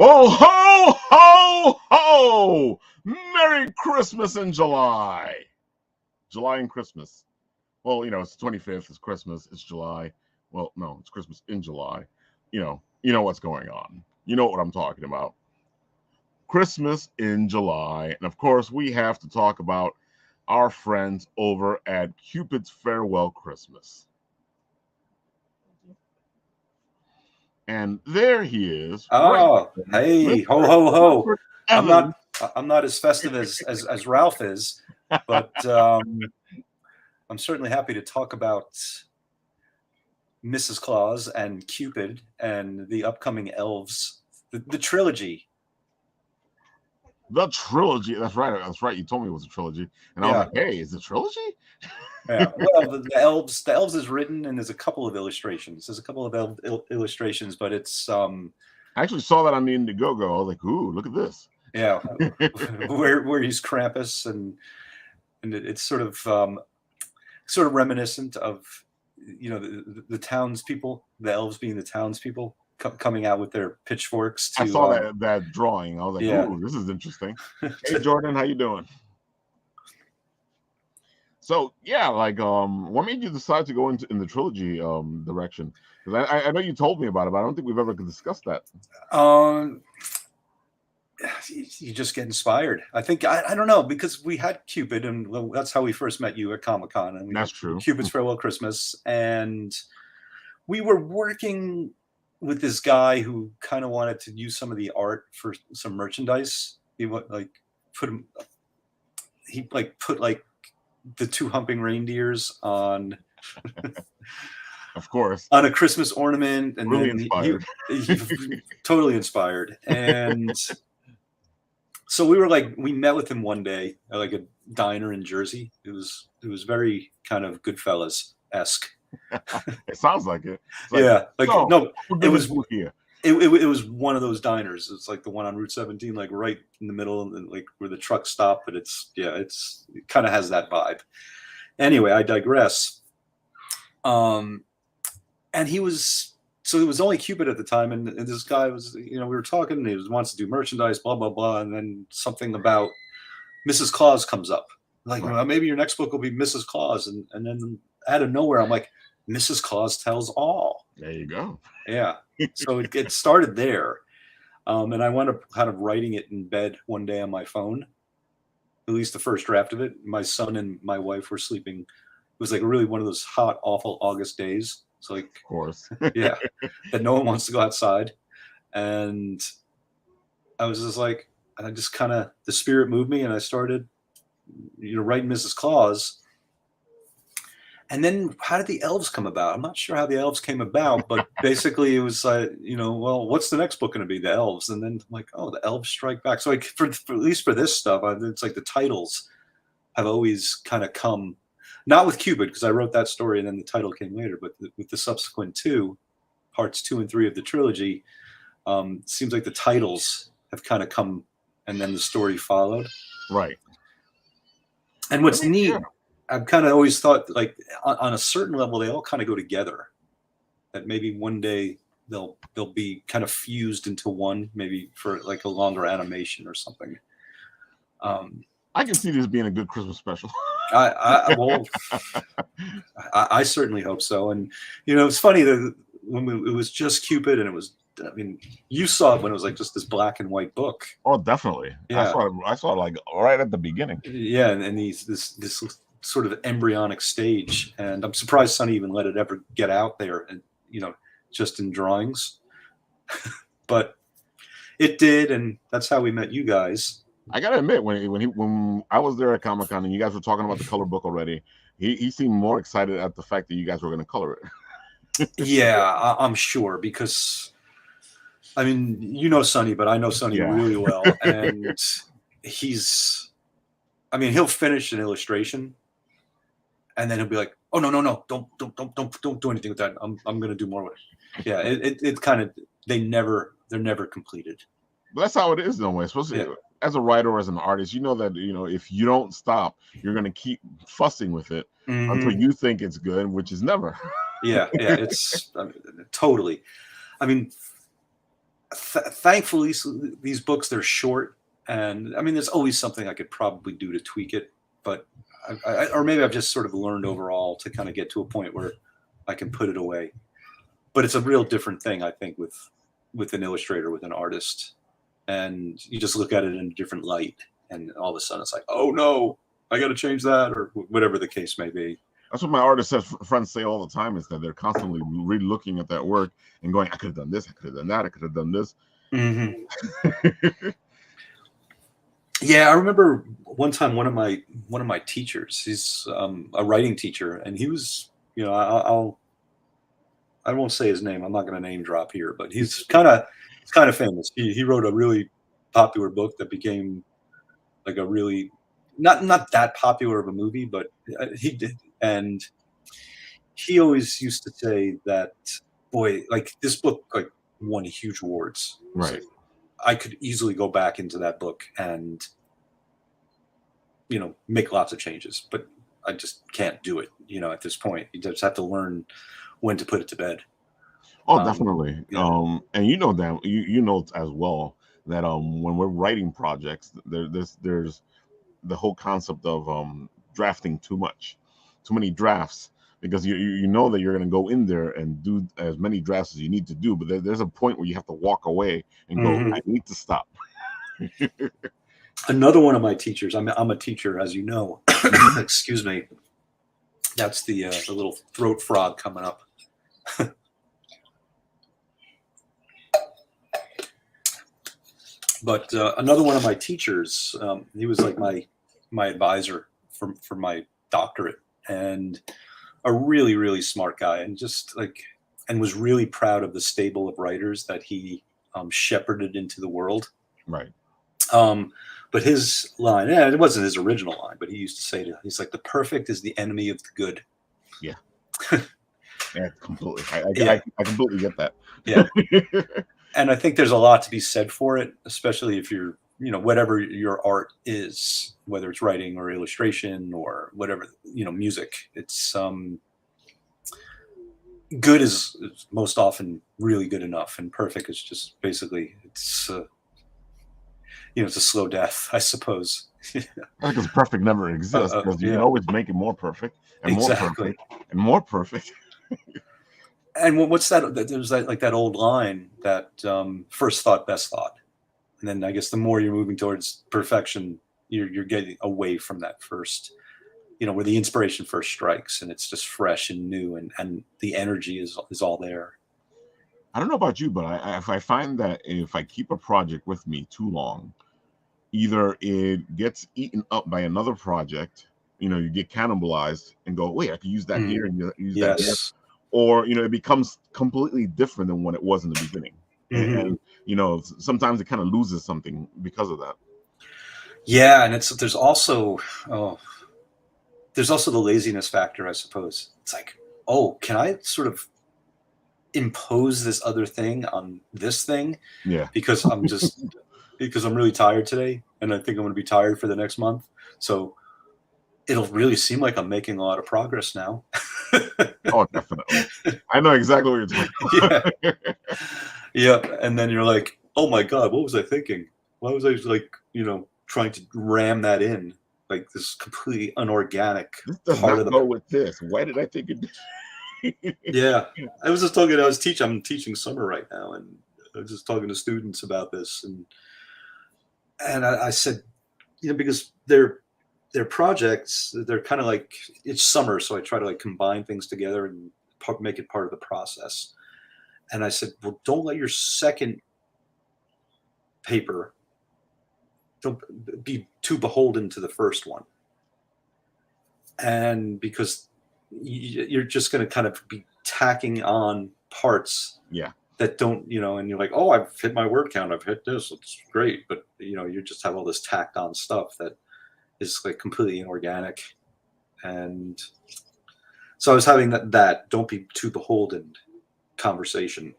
Oh, ho, ho, ho! Merry Christmas in July. July and Christmas. Well, it's the 25th. It's Christmas. It's July. Well, no, it's Christmas in July. You know what's going on. You know what I'm talking about. Christmas in July. And of course, we have to talk about our friends over at Cupids Farwell Christmas. And there he is. Oh, right hey, ho, ho, ho. I'm not as festive as Ralph is, but I'm certainly happy to talk about Mrs. Claus and Cupid and the upcoming elves, the trilogy. The trilogy. That's right. That's right. You told me it was a trilogy. And I was like, hey, is it a trilogy? Yeah. Well, the elves is written, and there's a couple of illustrations. There's a couple of illustrations, but it's I actually saw that on the Indiegogo. I was like, ooh, look at this. Yeah. where he's Krampus, and it's sort of reminiscent of the townspeople, the elves being the townspeople coming out with their pitchforks. I saw that drawing. I was like, yeah. Ooh, this is interesting. Hey, Jordan, how you doing? So yeah, like what made you decide to go in the trilogy direction? Because I know you told me about it, but I don't think we've ever discussed that. You just get inspired. I think I don't know, because we had Cupid, and that's how we first met you at Comic-Con. And that's true. Cupids Farwell Christmas, and we were working with this guy who kind of wanted to use some of the art for some merchandise. He put the two humping reindeers on, of course, on a Christmas ornament, and really then inspired. he totally inspired. And so we met with him one day at like a diner in Jersey. It was very kind of Goodfellas-esque. It sounds like it. It was one of those diners. It's like the one on Route 17, like right in the middle, and like where the trucks stop. But it kind of has that vibe. Anyway, I digress. And it was only Cupid at the time, and this guy was, we were talking, and he wants to do merchandise, blah blah blah, and then something about Mrs. Claus comes up. Like, right. Well, maybe your next book will be Mrs. Claus, and then out of nowhere, I'm like, Mrs. Claus tells all. There you go. Yeah. So it started there. And I wound up kind of writing it in bed one day on my phone, at least the first draft of it. My son and my wife were sleeping. It was like really one of those hot, awful August days. So like, of course, yeah, that no one wants to go outside. And I was just like, and I just kind of, the spirit moved me, and I started, writing Mrs. Claus. And then how did the elves come about? I'm not sure how the elves came about, but basically it was, well, what's the next book going to be? The elves. And then I'm like, oh, the elves strike back. So like for at least for this stuff, it's like the titles have always kind of come, not with Cupid, because I wrote that story and then the title came later, but with the subsequent parts 2 and 3 of the trilogy, seems like the titles have kind of come and then the story followed. Right. And what's neat, I've kind of always thought, like, on a certain level, they all kind of go together. That maybe one day they'll be kind of fused into one, maybe for like a longer animation or something. I can see this being a good Christmas special. I certainly hope so. And it's funny that when it was just Cupid, and it was, I mean, you saw it when it was like just this black and white book. Oh, definitely. Yeah. I saw it like right at the beginning. Yeah, and this sort of embryonic stage, and I'm surprised Sonny even let it ever get out there, and just in drawings. But it did, and that's how we met you guys. I gotta admit, when I was there at Comic-Con and you guys were talking about the color book already, he seemed more excited at the fact that you guys were going to color it. Yeah, I'm sure, because I mean, Sonny, but I know Sonny really well, and he'll finish an illustration, and then he'll be like, "Oh no, don't do anything with that. I'm going to do more with it." Yeah, it kind of they're never completed. But that's how it is, no way. Especially as a writer or as an artist, that if you don't stop, you're going to keep fussing with it until you think it's good, which is never. Yeah, it's totally. I mean, thankfully, these books, they're short. And I mean, there's always something I could probably do to tweak it. But or maybe I've just sort of learned overall to kind of get to a point where I can put it away. But it's a real different thing, I think, with an illustrator, with an artist. And you just look at it in a different light. And all of a sudden it's like, oh, no, I got to change that, or whatever the case may be. That's what my artist friends say all the time, is that they're constantly re-looking at that work and going, I could have done this, I could have done that, I could have done this. Mm-hmm. Yeah, I remember one time one of my teachers, he's a writing teacher, and he was, you know, I won't say his name. I'm not going to name drop here, but he's kind of famous. He wrote a really popular book that became like a really not that popular of a movie, but he did. And he always used to say that, boy, like this book like won huge awards. Right. So I could easily go back into that book and, you know, make lots of changes, but I just can't do it. You know, at this point, you just have to learn when to put it to bed. Oh, definitely. Yeah. And you know that you know as well that when we're writing projects, there's the whole concept of drafting too many drafts, because you know that you're going to go in there and do as many drafts as you need to do, but there's a point where you have to walk away and go, I need to stop. Another one of my teachers, I'm a teacher, as you know. Excuse me. That's the little throat frog coming up. But another one of my teachers, he was like my advisor for my doctorate, and a really, really smart guy, and just like, and was really proud of the stable of writers that he shepherded into the world. Right. But his line, it wasn't his original line, but he used to say, he's like, the perfect is the enemy of the good. Yeah. Yeah, completely. I completely get that. Yeah. And I think there's a lot to be said for it, especially if you're, you know, whatever your art is, whether it's writing or illustration or whatever, you know, music. It's good is most often really good enough, and perfect is just basically it's you know, it's a slow death, I suppose. Because perfect never exists, because you can always make it more perfect and more perfect and more perfect. And what's that? There's that, like that old line that first thought, best thought, and then I guess the more you're moving towards perfection, you're getting away from that first, you know, where the inspiration first strikes, and it's just fresh and new, and the energy is all there. I don't know about you, but I find that if I keep a project with me too long, either it gets eaten up by another project, you know, you get cannibalized and go, wait, I could use that here and use that here. Or, you know, it becomes completely different than what it was in the beginning. And you know, sometimes it kind of loses something because of that. Yeah, and there's also the laziness factor, I suppose. It's like, oh, can I sort of impose this other thing on this thing? Yeah. Because I'm just because I'm really tired today, and I think I'm going to be tired for the next month. So it'll really seem like I'm making a lot of progress now. Oh, definitely. I know exactly what you're talking about. Yeah. Yeah. And then you're like, oh my God, what was I thinking? Why was I like, you know, trying to ram that in like this completely unorganic part of the go with this? Why did I think it? Yeah. I was just talking, I'm teaching summer right now, and I was just talking to students about this, and I said, you know, because they're projects, they're kind of like, it's summer, so I try to like combine things together and make it part of the process. And I said, well, don't let your second paper, don't be too beholden to the first one. And because you're just going to kind of be tacking on parts that don't, you know, and you're like, oh, I've hit my word count, I've hit this, it's great. But, you know, you just have all this tacked on stuff that is like completely inorganic. And so I was having that don't be too beholden conversation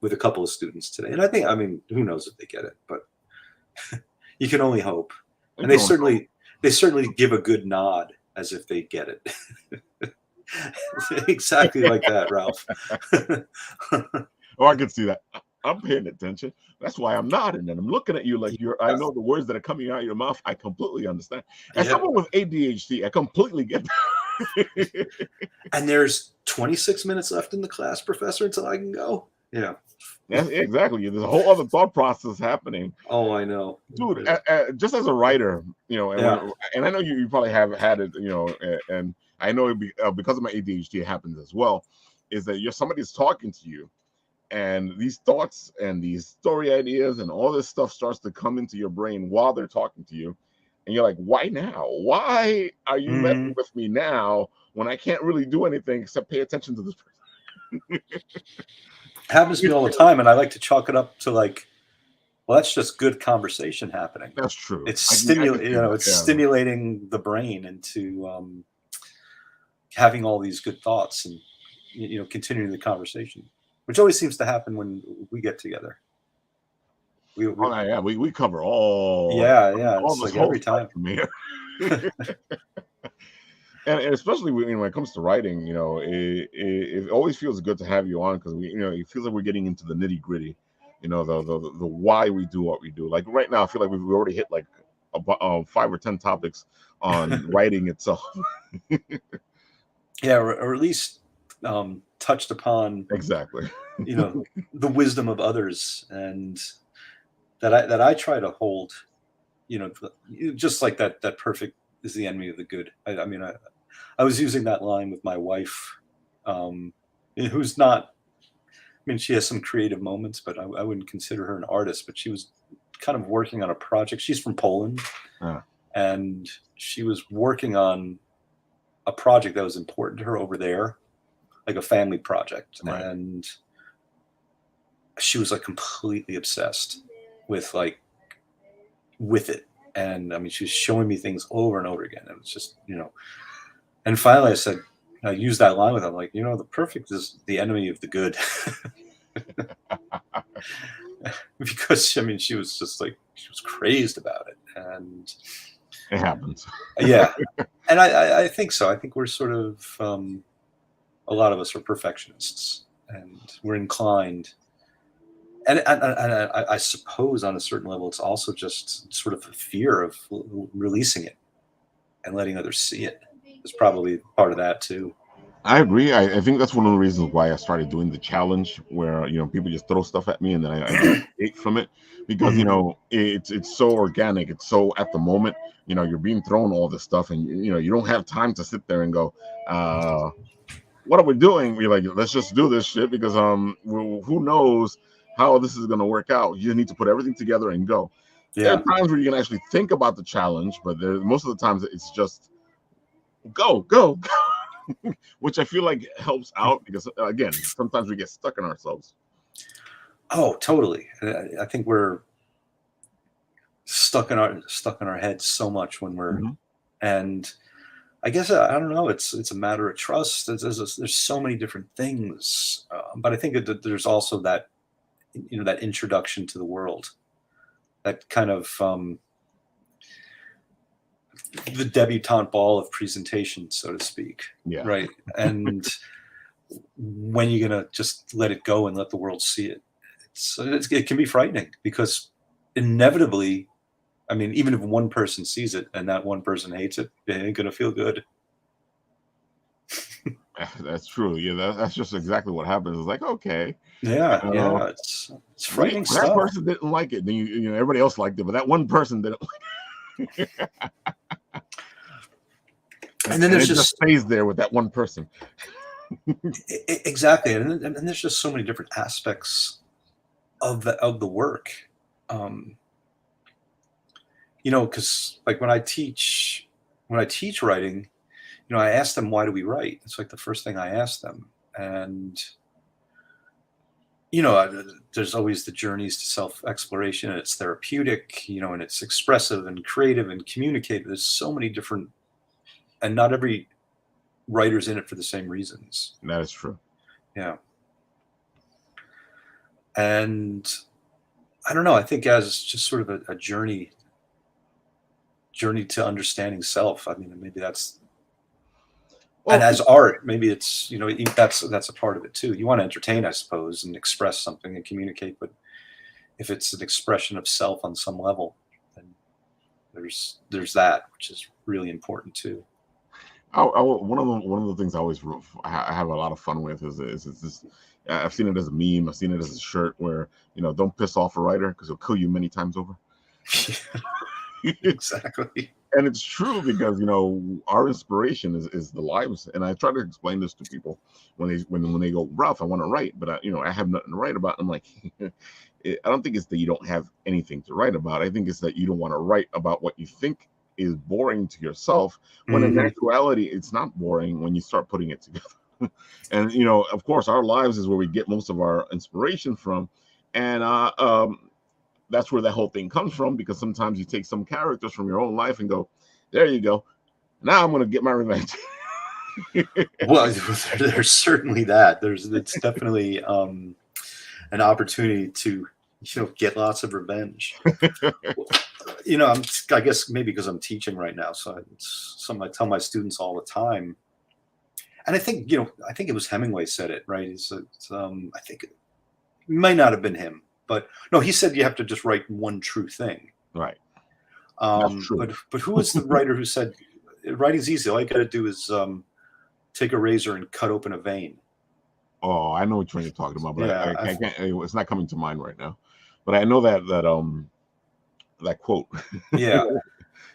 with a couple of students today. And I think, I mean, who knows if they get it, but you can only hope. And they certainly give a good nod as if they get it. Exactly like that, Ralph. Oh, I can see that. I'm paying attention. That's why I'm nodding and I'm looking at you like I know the words that are coming out of your mouth. I completely understand. As Yeah. someone with ADHD, I completely get that. And there's 26 minutes left in the class, professor, until I can go. Yeah. Yeah, exactly. There's a whole other thought process happening. Oh, I know. Dude, Yeah. just as a writer, and Yeah. and I know you probably have had it, and I know because of my ADHD, it happens as well. Is that somebody's talking to you, and these thoughts and these story ideas and all this stuff starts to come into your brain while they're talking to you, and you're like, why now? Why are you messing with me now when I can't really do anything except pay attention to this person? Happens to me all the time, and I like to chalk it up to like, well, that's just good conversation happening. That's true. It's I can see that, it's yeah. stimulating the brain into having all these good thoughts and continuing the conversation, which always seems to happen when we get together. We cover all it's this like whole every time. from here. And especially when it comes to writing, it always feels good to have you on because it feels like we're getting into the nitty gritty, the why we do what we do. Like right now, I feel like we've already hit like 5 or 10 topics on writing itself. Yeah, or at least touched upon Exactly. the wisdom of others, and that I try to hold, just like that perfect is the enemy of the good. I was using that line with my wife, who's not. I mean, she has some creative moments, but I wouldn't consider her an artist. But she was kind of working on a project. She's from Poland, and she was working on a project that was important to her over there, like a family project, Right. and she was like completely obsessed with it. And I mean, she was showing me things over and over again. And it's just, and finally I used that line with her. I'm like, the perfect is the enemy of the good. Because she was just like, she was crazed about it. And it happens. Yeah. And I think so. I think we're sort of, a lot of us are perfectionists, and we're inclined. And I suppose on a certain level, it's also just sort of a fear of releasing it and letting others see it. It's probably part of that too. I agree. I think that's one of the reasons why I started doing the challenge, where people just throw stuff at me and then I get from it, because it's so organic, it's so at the moment. You're being thrown all this stuff, and you don't have time to sit there and go, what are we doing? We're like, let's just do this shit because who knows how this is going to work out. You need to put everything together and go. Yeah. There are times where you can actually think about the challenge, but most of the times it's just go, which I feel like helps out because, again, sometimes we get stuck in ourselves. Oh, totally. I think we're stuck in our heads so much when we're, and I guess I don't know. It's a matter of trust. There's so many different things, but I think that there's also that that introduction to the world, that kind of the debutante ball of presentation, so to speak. Yeah. Right. And when you're gonna just let it go and let the world see it, it can be frightening because inevitably, I mean, even if one person sees it and that one person hates it, it ain't gonna feel good. That's true. Yeah, that's just exactly what happens. It's like, okay. Yeah, it's frightening stuff. That person didn't like it. Then everybody else liked it, but that one person didn't like it. And then there's it just stays there with that one person. Exactly, and there's just so many different aspects of the work. Because like when I teach writing, I ask them, why do we write? It's like the first thing I ask them. And there's always the journeys to self-exploration, and it's therapeutic, and it's expressive and creative and communicative. There's so many different, and not every writer's in it for the same reasons. That is true. Yeah. And I don't know, I think as just sort of a journey to understanding self. I mean, maybe that's. And Well, as art, maybe it's, that's a part of it too. You want to entertain, I suppose, and express something and communicate. But if it's an expression of self on some level, then there's that, which is really important too. one of the things I have a lot of fun with is this. I've seen it as a meme. I've seen it as a shirt where, don't piss off a writer because he'll kill you many times over. Exactly. And it's true because our inspiration is the lives, and I try to explain this to people when they go, Ralph, I want to write, but I have nothing to write about. I'm like, I don't think it's that you don't have anything to write about. I think it's that you don't want to write about what you think is boring to yourself, when in actuality it's not boring when you start putting it together. And of course, our lives is where we get most of our inspiration from, and that's where that whole thing comes from, because sometimes you take some characters from your own life and go, there you go, now I'm going to get my revenge. Well, there's certainly that. It's definitely an opportunity to get lots of revenge. I guess maybe because I'm teaching right now, so it's something I tell my students all the time. And I think it was Hemingway said it, right? I think it might not have been him, but no, he said you have to just write one true thing. Right. That's true. But who was the writer who said writing's easy? All you got to do is take a razor and cut open a vein. Oh, I know which one you're talking about, but yeah, I can't. It's not coming to mind right now. But I know that quote. Yeah,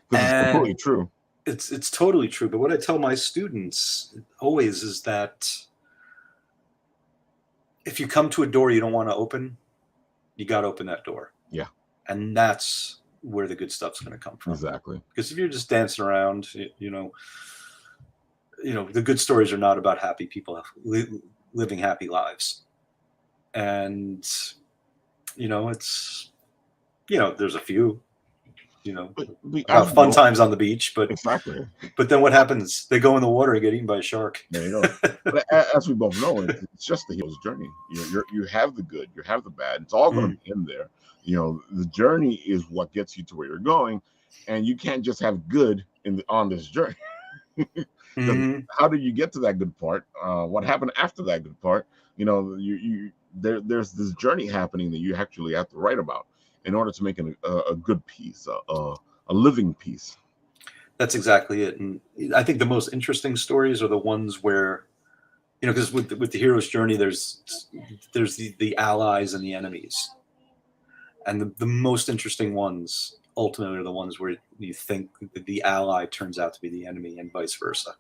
because it's totally true. It's totally true. But what I tell my students always is that if you come to a door you don't want to open, you got to open that door. Yeah, and that's where the good stuff's going to come from. Exactly. Because if you're just dancing around, the good stories are not about happy people living happy lives. And it's there's a few fun times on the beach, but exactly. But then what happens? They go in the water and get eaten by a shark. There you go. But as we both know, it's just the hero's journey. You have the good, you have the bad. It's all going to be in there. The journey is what gets you to where you're going, and you can't just have good on this journey. How do you get to that good part? What happened after that good part? There's this journey happening that you actually have to write about in order to make a good piece, a living piece. That's exactly it. And I think the most interesting stories are the ones where, because with the hero's journey, there's the allies and the enemies. And the most interesting ones ultimately are the ones where you think that the ally turns out to be the enemy and vice versa.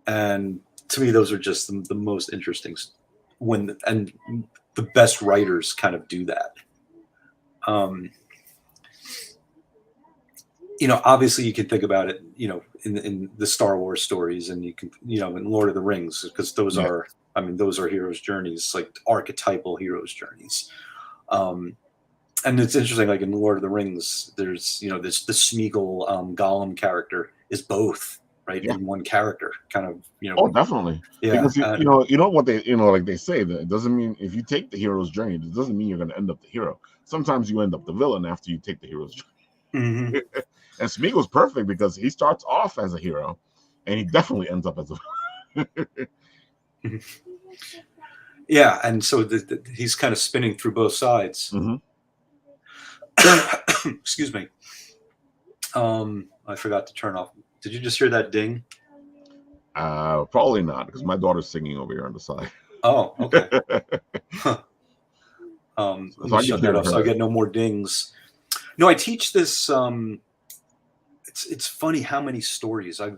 And to me, those are just the most interesting and the best writers kind of do that. Obviously you can think about it, in the Star Wars stories, and you can, in Lord of the Rings, because those are heroes' journeys, like archetypal heroes' journeys. And it's interesting, like in Lord of the Rings, there's, the Smeagol Gollum character is both, right? In one character, kind of, Oh, definitely. Yeah. Because what they, like they say, that it doesn't mean if you take the hero's journey, it doesn't mean you're going to end up the hero. Sometimes you end up the villain after you take the hero's journey. Mm-hmm. And Smeagol's perfect because he starts off as a hero, and he definitely ends up as a villain. Yeah, and so he's kind of spinning through both sides. Mm-hmm. Excuse me. I forgot to turn off. Did you just hear that ding? Probably not, because my daughter's singing over here on the side. Oh, okay. Let me shut that off so I get no more dings. No, I teach this. It's funny how many stories I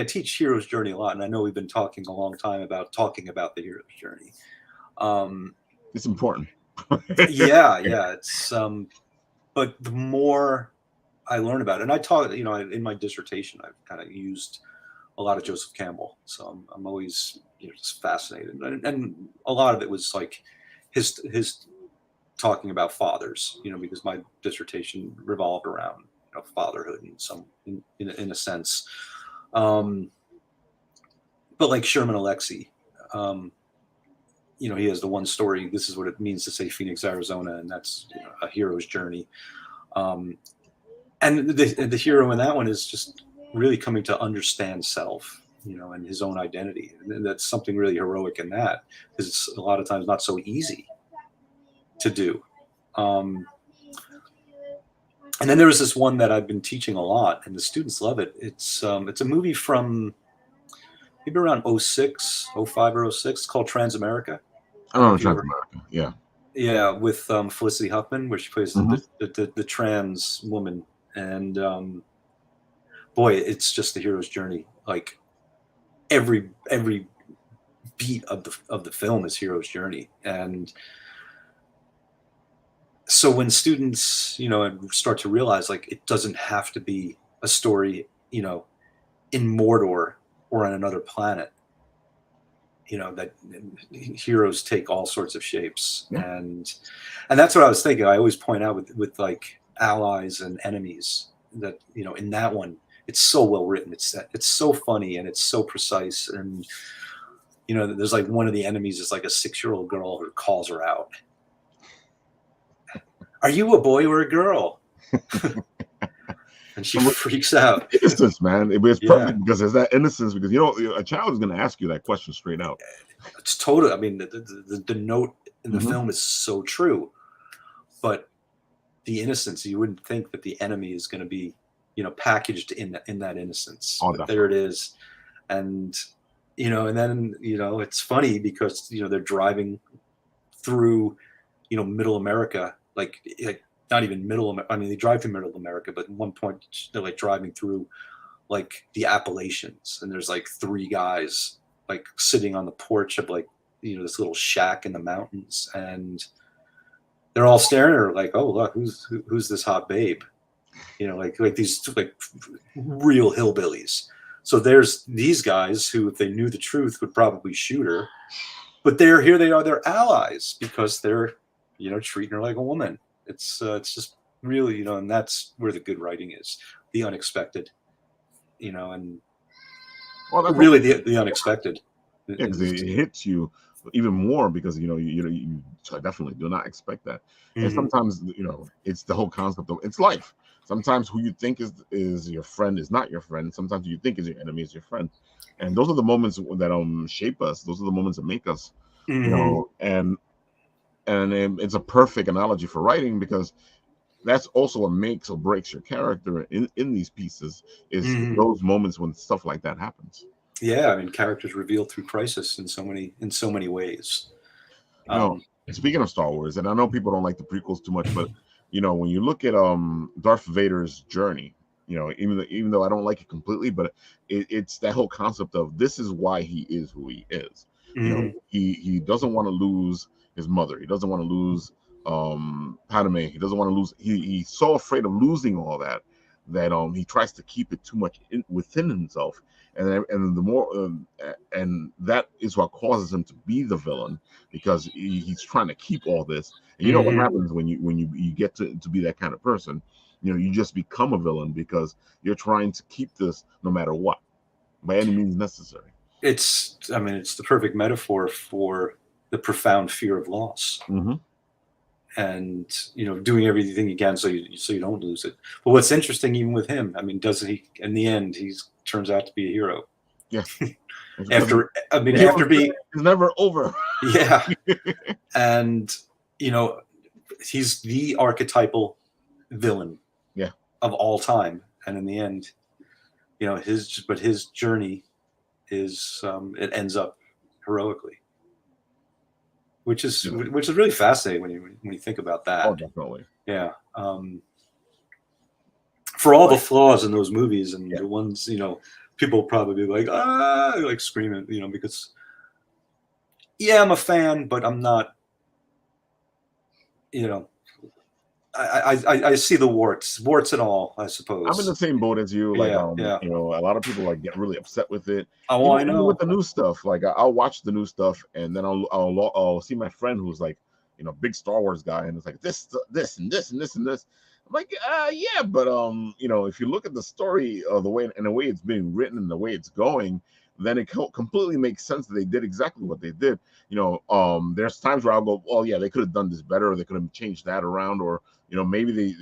teach hero's journey a lot, and I know we've been talking a long time about the hero's journey. It's important. yeah. It's but the more I learn about it, and I taught, in my dissertation, I've kind of used a lot of Joseph Campbell, so I'm always just fascinated, and a lot of it was like his talking about fathers, because my dissertation revolved around fatherhood in a sense. But like Sherman Alexie, he has the one story, this is what it means to say Phoenix, Arizona, and that's a hero's journey. And the hero in that one is just really coming to understand self and his own identity. And that's something really heroic in that, because it's a lot of times not so easy to do. And then there was this one that I've been teaching a lot, and the students love it. It's a movie from maybe around 06, 05 or 06. It's called Transamerica. I don't know, Transamerica. Yeah. Yeah, with Felicity Huffman, where she plays Mhm. the trans woman. And boy, it's just the hero's journey. Like every beat of the film is hero's journey. And so when students, start to realize, like, it doesn't have to be a story, in Mordor or on another planet, that heroes take all sorts of shapes. Yeah. And that's what I was thinking. I always point out with like allies and enemies that, in that one, it's so well written. It's so funny, and it's so precise. And, there's like one of the enemies is like a 6-year-old girl who calls her out. Are you a boy or a girl? And she freaks out. Innocence, man. It's perfect because there's that innocence, because a child is going to ask you that question straight out. It's totally. I mean, the note in the film is so true, but the innocence, you wouldn't think that the enemy is going to be, packaged in that innocence. Oh, but there it is. And and then it's funny because they're driving through middle America, like not even middle. I mean, they drive through middle America, but at one point they're like driving through like the Appalachians, and there's like 3 guys like sitting on the porch of like this little shack in the mountains, and they're all staring at her like, oh look, who's this hot babe, like these like real hillbillies. So there's these guys who, if they knew the truth, would probably shoot her, but they're allies because they're treating her like a woman. It's just really, and that's where the good writing is, the unexpected, and really the unexpected. Yeah, because it hits you even more because you definitely do not expect that. And sometimes it's the whole concept of it's life. Sometimes who you think is your friend is not your friend. Sometimes who you think is your enemy is your friend. And those are the moments that shape us. Those are the moments that make us, and it's a perfect analogy for writing, because that's also what makes or breaks your character in these pieces, is those moments when stuff like that happens. Yeah, I mean, characters revealed through crisis in so many ways. Speaking of Star Wars, and I know people don't like the prequels too much, but when you look at Darth Vader's journey, even though I don't like it completely, but it's that whole concept of this is why he is who he is. He doesn't want to lose his mother. He doesn't want to lose Padme. He doesn't want to lose. He's so afraid of losing all that he tries to keep it too much within himself, and the more and that is what causes him to be the villain, because he's trying to keep all this. And what happens when you get to be that kind of person? You just become a villain because you're trying to keep this no matter what, by any means necessary. It's the perfect metaphor for the profound fear of loss. And doing everything you can so you don't lose it. But what's interesting, even with him, I mean, doesn't he? In the end, he turns out to be a hero. Yeah. after being, it's never over. Yeah. And he's the archetypal villain. Yeah. Of all time, and in the end, his journey is it ends up heroically. Which is really fascinating when you think about that. Oh, definitely. Yeah. For all the flaws in those movies, and the ones people will probably be like like screaming, because I'm a fan, but I'm not. I see the warts and all, I suppose. I'm in the same boat as you. Like, a lot of people get really upset with it. Oh, I know. With the new stuff, like I'll watch the new stuff, and then I'll see my friend who's like, big Star Wars guy, and it's like this and this and this and this. I'm like, yeah, but if you look at the story of the way it's being written and the way it's going, then it completely makes sense that they did exactly what they did. There's times where I'll go, oh yeah, they could have done this better, or they could have changed that around, or maybe they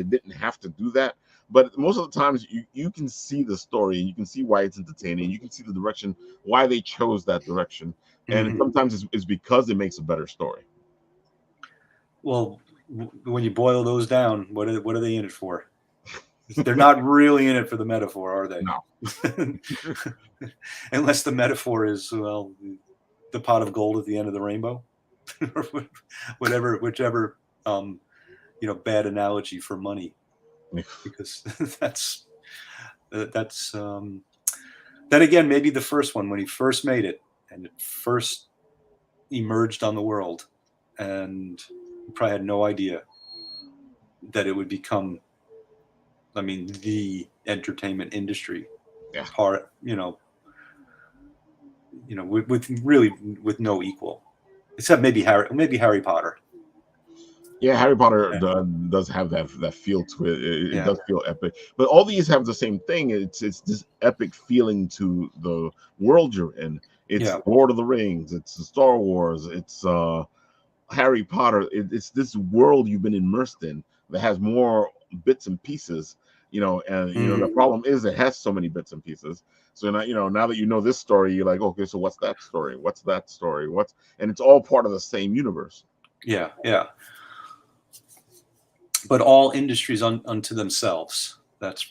didn't have to do that. But most of the times you can see the story and you can see why it's entertaining. You can see the direction, why they chose that direction. And sometimes it's because it makes a better story. Well, when you boil those down, what are they in it for? They're not really in it for the metaphor, are they? No. Unless the metaphor is, well, the pot of gold at the end of the rainbow, or whichever bad analogy for money, because that's then again, maybe the first one, when he first made it and it first emerged on the world, and he probably had no idea that it would become, I mean, the entertainment industry part, with no equal, except maybe Harry Potter. Yeah, Harry Potter does have that feel to it. It does feel epic. But all these have the same thing. It's this epic feeling to the world you're in. It's Lord of the Rings. It's Star Wars. It's Harry Potter. It's this world you've been immersed in that has more bits and pieces. And the problem is it has so many bits and pieces. So now that you know this story, you're like, okay, so what's that story? What's that story? And it's all part of the same universe. Yeah. But all industries unto themselves. But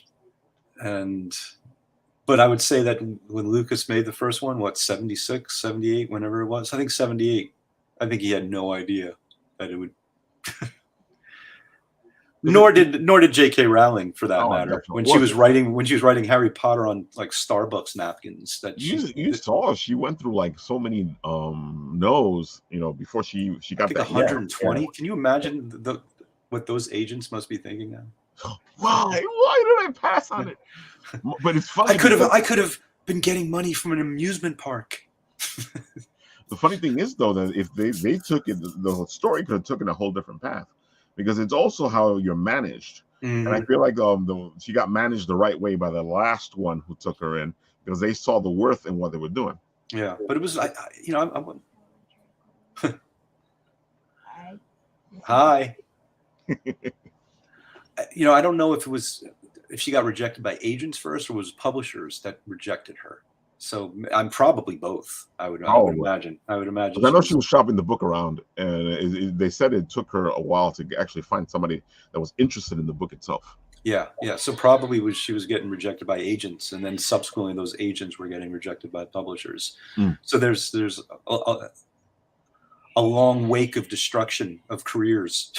I would say that when Lucas made the first one, 76, 78, whenever it was, I think 78, I think he had no idea that it would. Nor did J.K. Rowling, for that matter, when she was writing Harry Potter on like Starbucks napkins. That you saw she went through like so many no's, before she got that 120. Yeah. Can you imagine what those agents must be thinking now? Why did I pass on it? But it's funny. I could have been getting money from an amusement park. The funny thing is, though, that if they took it, the story could have taken a whole different path, because it's also how you're managed. And I feel like she got managed the right way by the last one who took her in, because they saw the worth in what they were doing. Yeah, but it was Hi. I don't know if she got rejected by agents first or was publishers that rejected her. So I'm probably both. I would imagine. I know she was shopping the book around, and they said it took her a while to actually find somebody that was interested in the book itself. Yeah. So probably she was getting rejected by agents, and then subsequently those agents were getting rejected by publishers. So there's a long wake of destruction of careers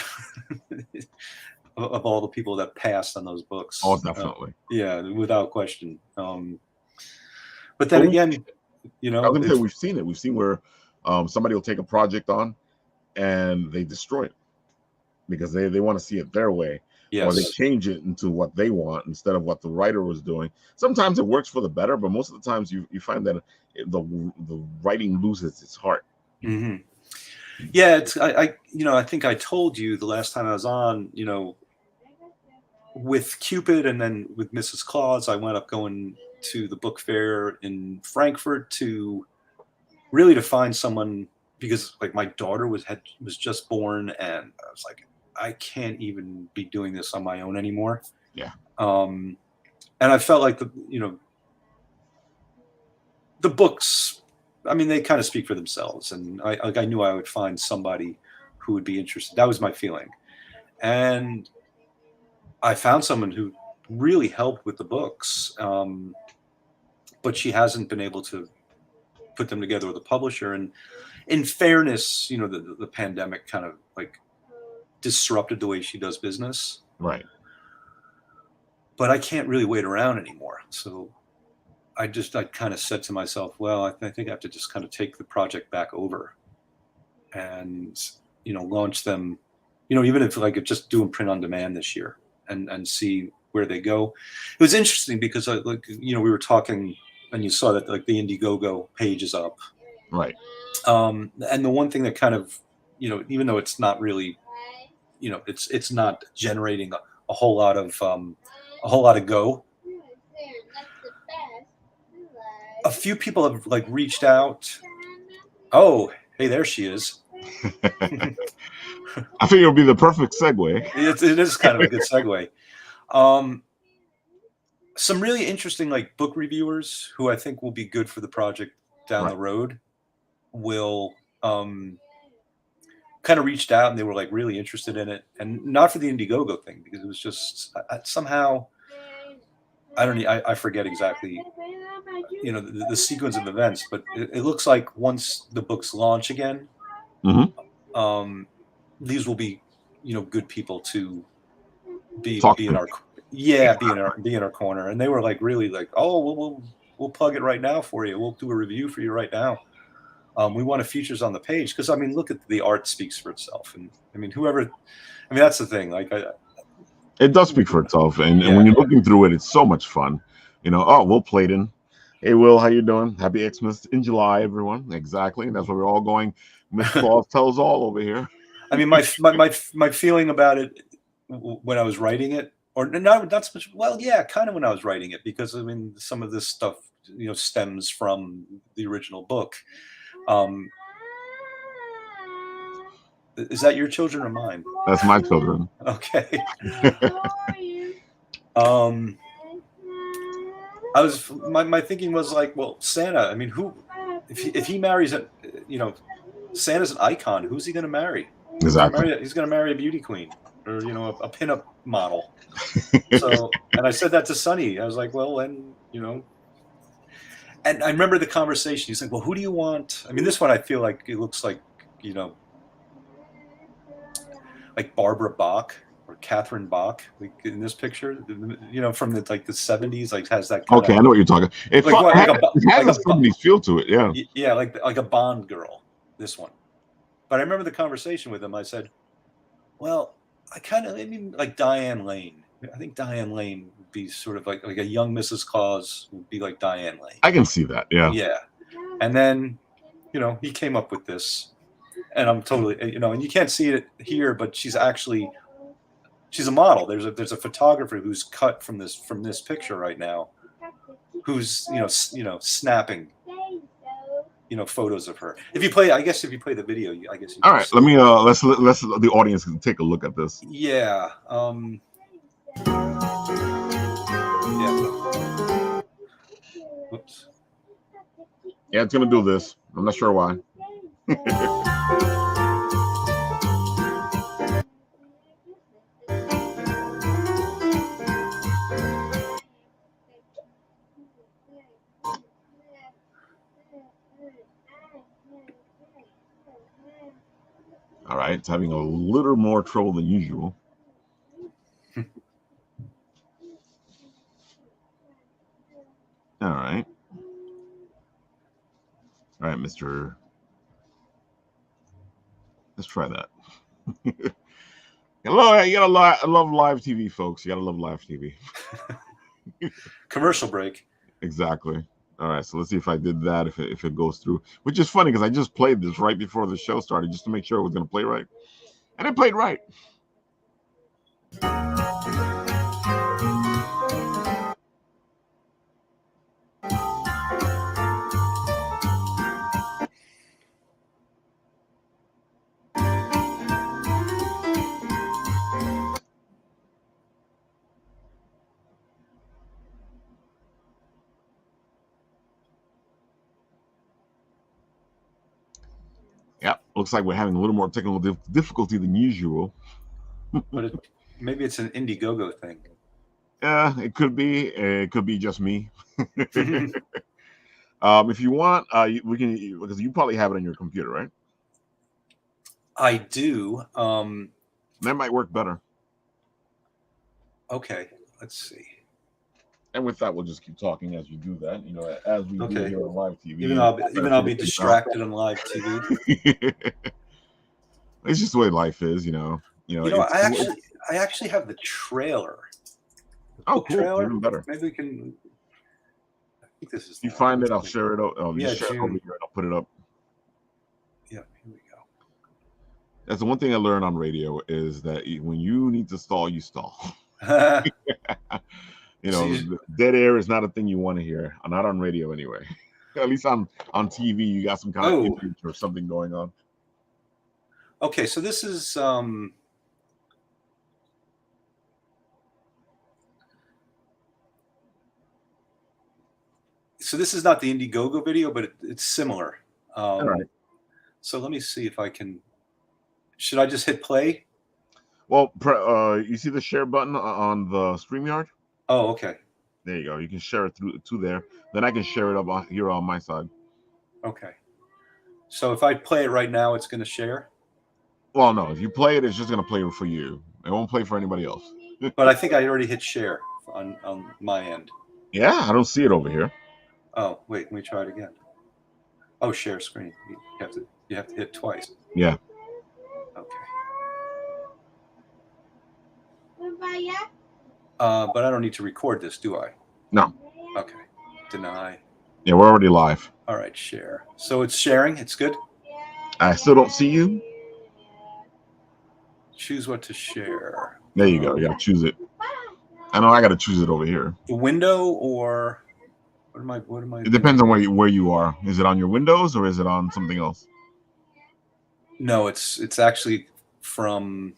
of all the people that passed on those books. Oh, definitely. Without question. But then again, I was going to say we've seen it. We've seen where somebody will take a project on and they destroy it because they want to see it their way. Yes. Or they change it into what they want instead of what the writer was doing. Sometimes it works for the better, but most of the times you find that the writing loses its heart. Mm-hmm. Yeah, I think I told you the last time I was on, with Cupid and then with Mrs. Claus, I wound up going to the book fair in Frankfurt to find someone, because like my daughter was just born, and I was like, I can't even be doing this on my own anymore. Yeah. And I felt like the books, I mean, they kind of speak for themselves, and I knew I would find somebody who would be interested. That was my feeling, and I found someone who really helped with the books, but she hasn't been able to put them together with a publisher. And in fairness, the pandemic kind of like disrupted the way she does business. Right. But I can't really wait around anymore. So I kind of said to myself, well, I think I have to just kind of take the project back over and, launch them, even if like just do them print on demand this year and see where they go. It was interesting because we were talking and you saw that like the Indiegogo page is up. Right. And the one thing that kind of, even though it's not really, it's not generating a whole lot of go. A few people have like reached out. Oh, hey, there she is. I think it'll be the perfect segue. It is kind of a good segue. some really interesting like book reviewers who I think will be good for the project down the road will kind of reached out, and they were like really interested in it, and not for the Indiegogo thing, because it was just somehow I forget exactly the sequence of events, but it looks like once the books launch again, these will be good people to be in our be in our corner. And they were like really like, oh, we'll plug it right now for you, we'll do a review for you right now. We want a features on the page, because I mean, look at the art speaks for itself. And I mean, that's the thing, like it does speak for itself. And when you're looking through it, it's so much fun. Will Playton. Hey, Will, how you doing? Happy Xmas in July, everyone. Exactly. That's where we're all going. Miss Claus tells all over here. I mean, my feeling about it when I was writing it, or not so much, well, yeah, kind of when I was writing it, because I mean, some of this stuff, stems from the original book. Is that your children or mine? That's my children. Okay. My thinking was like, well, Santa, I mean, if he marries Santa's an icon, who's he going to marry? Exactly. He's going to marry a beauty queen, or a pinup model. So, and I said that to Sonny. I was like, well, and and I remember the conversation. He's like, well, who do you want? I mean, this one I feel like it looks like like Barbara Bach or Catherine Bach, like in this picture, from the 70s, like has that kind I know what you're talking. It has a 70s feel to it, yeah. Yeah, like a Bond girl, this one. But I remember the conversation with him. I said, well, like Diane Lane. I think Diane Lane would be sort of like a young Mrs. Claus would be like Diane Lane. I can see that, yeah. Yeah. And then, he came up with this. And I'm totally, and you can't see it here, but she's a model. There's a photographer who's cut from this picture right now, who's snapping photos of her. If you play the video, I guess. All right, let me let's the audience can take a look at this. Yeah. Yeah. Whoops. Yeah, it's gonna do this. I'm not sure why. All right, it's having a little more trouble than usual. All right, Mr. Let's try that. You gotta love live TV, folks. You gotta love live TV. Commercial break. Exactly. All right, so let's see if I did that, if it goes through, which is funny because I just played this right before the show started just to make sure it was going to play right, and it played right. Yeah, looks like we're having a little more technical difficulty than usual. But maybe it's an Indiegogo thing. Yeah, it could be. It could be just me. If you want, we can, because you probably have it on your computer, right? I do. That might work better. Okay, let's see. And with that, we'll just keep talking as you do that. As we do here on live TV. Even I'll be distracted on live TV. It's just the way life is, I actually have the trailer. Oh, cool! Trailer. Even better. Maybe we can. I think this is. You find it, I'll share it. Yeah, share it over here. I'll put it up. Yeah, here we go. That's the one thing I learned on radio is that when you need to stall, you stall. Dead air is not a thing you want to hear. Not on radio anyway. At least on TV, you got some kind of image or something going on. Okay, so this is So this is not the Indiegogo video, but it's similar. All right. So let me see if I can. Should I just hit play? Well, you see the share button on the StreamYard? Oh, okay. There you go. You can share it through to there. Then I can share it up here on my side. Okay. So if I play it right now, it's going to share? Well, no. If you play it, it's just going to play it for you. It won't play for anybody else. But I think I already hit share on my end. Yeah, I don't see it over here. Oh, wait. Let me try it again. Oh, share screen. You have to hit twice. Yeah. Okay. But I don't need to record this, do I? No. Okay. Deny. Yeah, we're already live. All right, share. So it's sharing. It's good. I still don't see you. Choose what to share. There you go. You got to choose it. I know I got to choose it over here. The window or what am I? It depends on where you are. Is it on your Windows or is it on something else? No, it's actually from.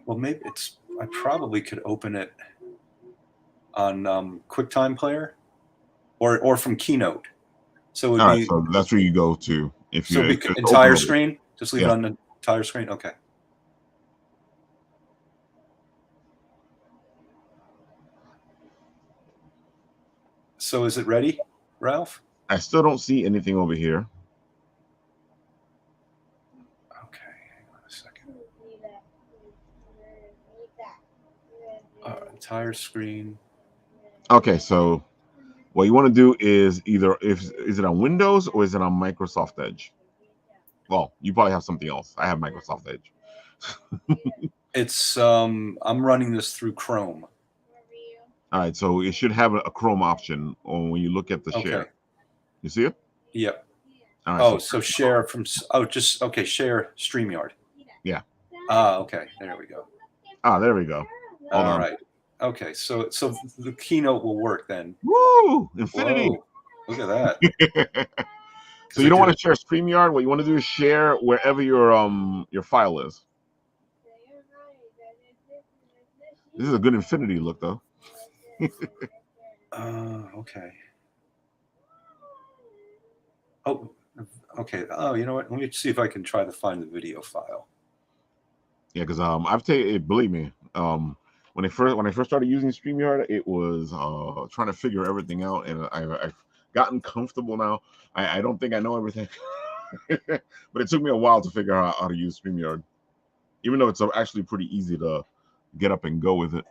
Well, maybe it's. I probably could open it on QuickTime Player, or from Keynote. So it would All be. right, so that's where you go to if you. So it'd be entire screen. Just leave it on the entire screen. Okay. So is it ready, Ralph? I still don't see anything over here. Okay, hang on a second. Entire screen. Okay, so what you want to do is either is it on Windows or is it on Microsoft Edge? Well, you probably have something else. I have Microsoft Edge. It's I'm running this through Chrome. All right, so it should have a Chrome option when you look at the share. You see it? Yep. All right, so share from just okay, share StreamYard. Yeah. Okay, there we go. There we go. Hold on. Right. Okay, so the Keynote will work then. Woo! Infinity. Whoa, look at that. So you don't want to share StreamYard. What you want to do is share wherever your file is. This is a good infinity look, though. Okay. Oh, okay. Oh, you know what? Let me see if I can try to find the video file. Yeah, because I've taken. Believe me, when I first started using StreamYard, it was trying to figure everything out, and I've gotten comfortable now. I don't think I know everything, but it took me a while to figure out how to use StreamYard, even though it's actually pretty easy to get up and go with it.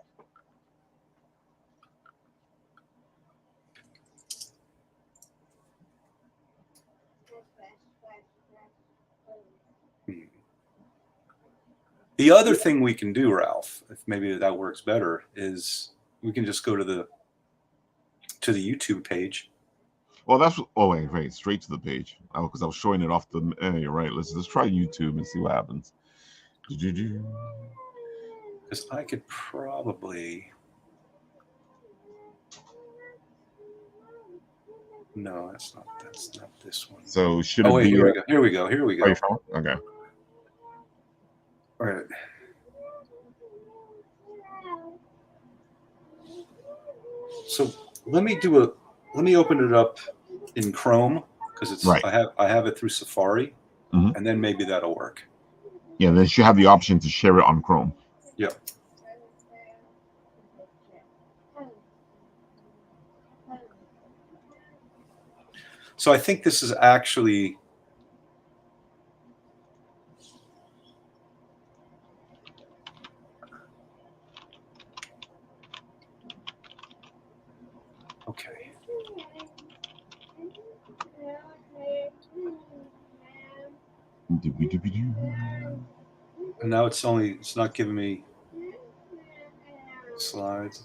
The other thing we can do, Ralph, if maybe that works better, is we can just go to the YouTube page. Well, that's wait, straight to the page. Because I was showing it off the. You're right. Let's try YouTube and see what happens. Because I could probably. No, that's not this one. So should it wait, be? Here we go. Okay. All right. So let me open it up in Chrome because it's right. I have it through Safari, and then maybe that'll work. Yeah, then you have the option to share it on Chrome. Yeah. So I think this is actually. Okay. And now it's not giving me slides.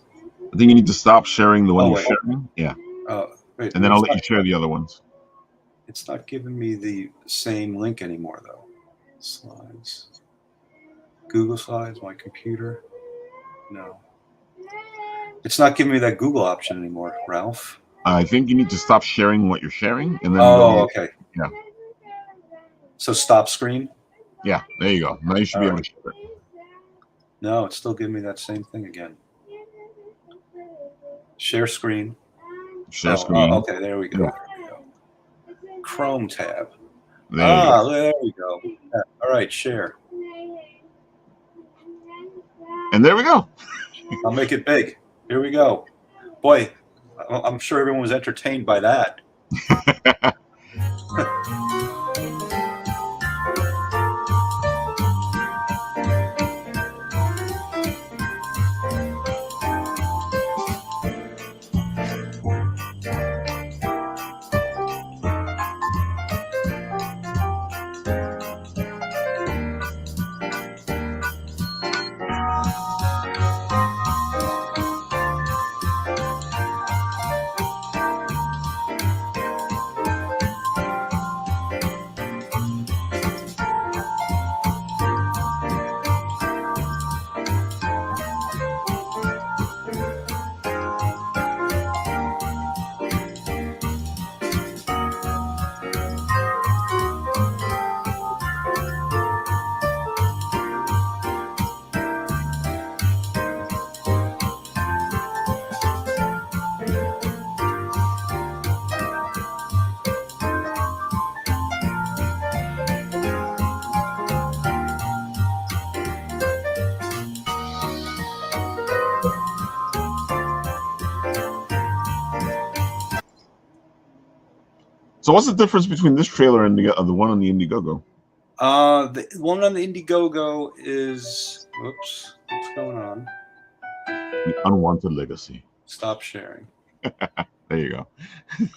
I think you need to stop sharing the one you're sharing. Yeah. Wait, and then I'll let you share the other ones. It's not giving me the same link anymore, though. Slides. Google Slides, my computer. No. It's not giving me that Google option anymore, Ralph. I think you need to stop sharing what you're sharing, and then. Okay. Yeah. So stop screen. Yeah, there you go. Now you should be able to share it. No, it's still giving me that same thing again. Share screen. Share screen. Okay, there we go. Yeah. There we go. Chrome tab. There There we go. Yeah. All right, share. And there we go. I'll make it big. Here we go. Boy, I'm sure everyone was entertained by that. So what's the difference between this trailer and the one on the Indiegogo? The one on the Indiegogo is, whoops, what's going on? The Unwanted Legacy. Stop sharing. There you go.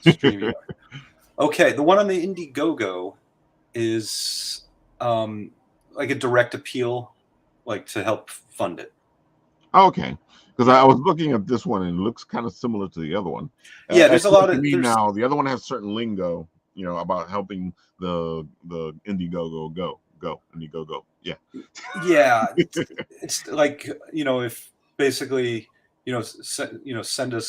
StreamYard. Okay, the one on the Indiegogo is like a direct appeal, like to help fund it. Okay, because I was looking at this one and it looks kind of similar to the other one. Yeah, there's a lot of now. The other one has certain lingo, you know, about helping the Indiegogo go Indiegogo. Yeah. Yeah, it's like, you know, if basically, you know, send a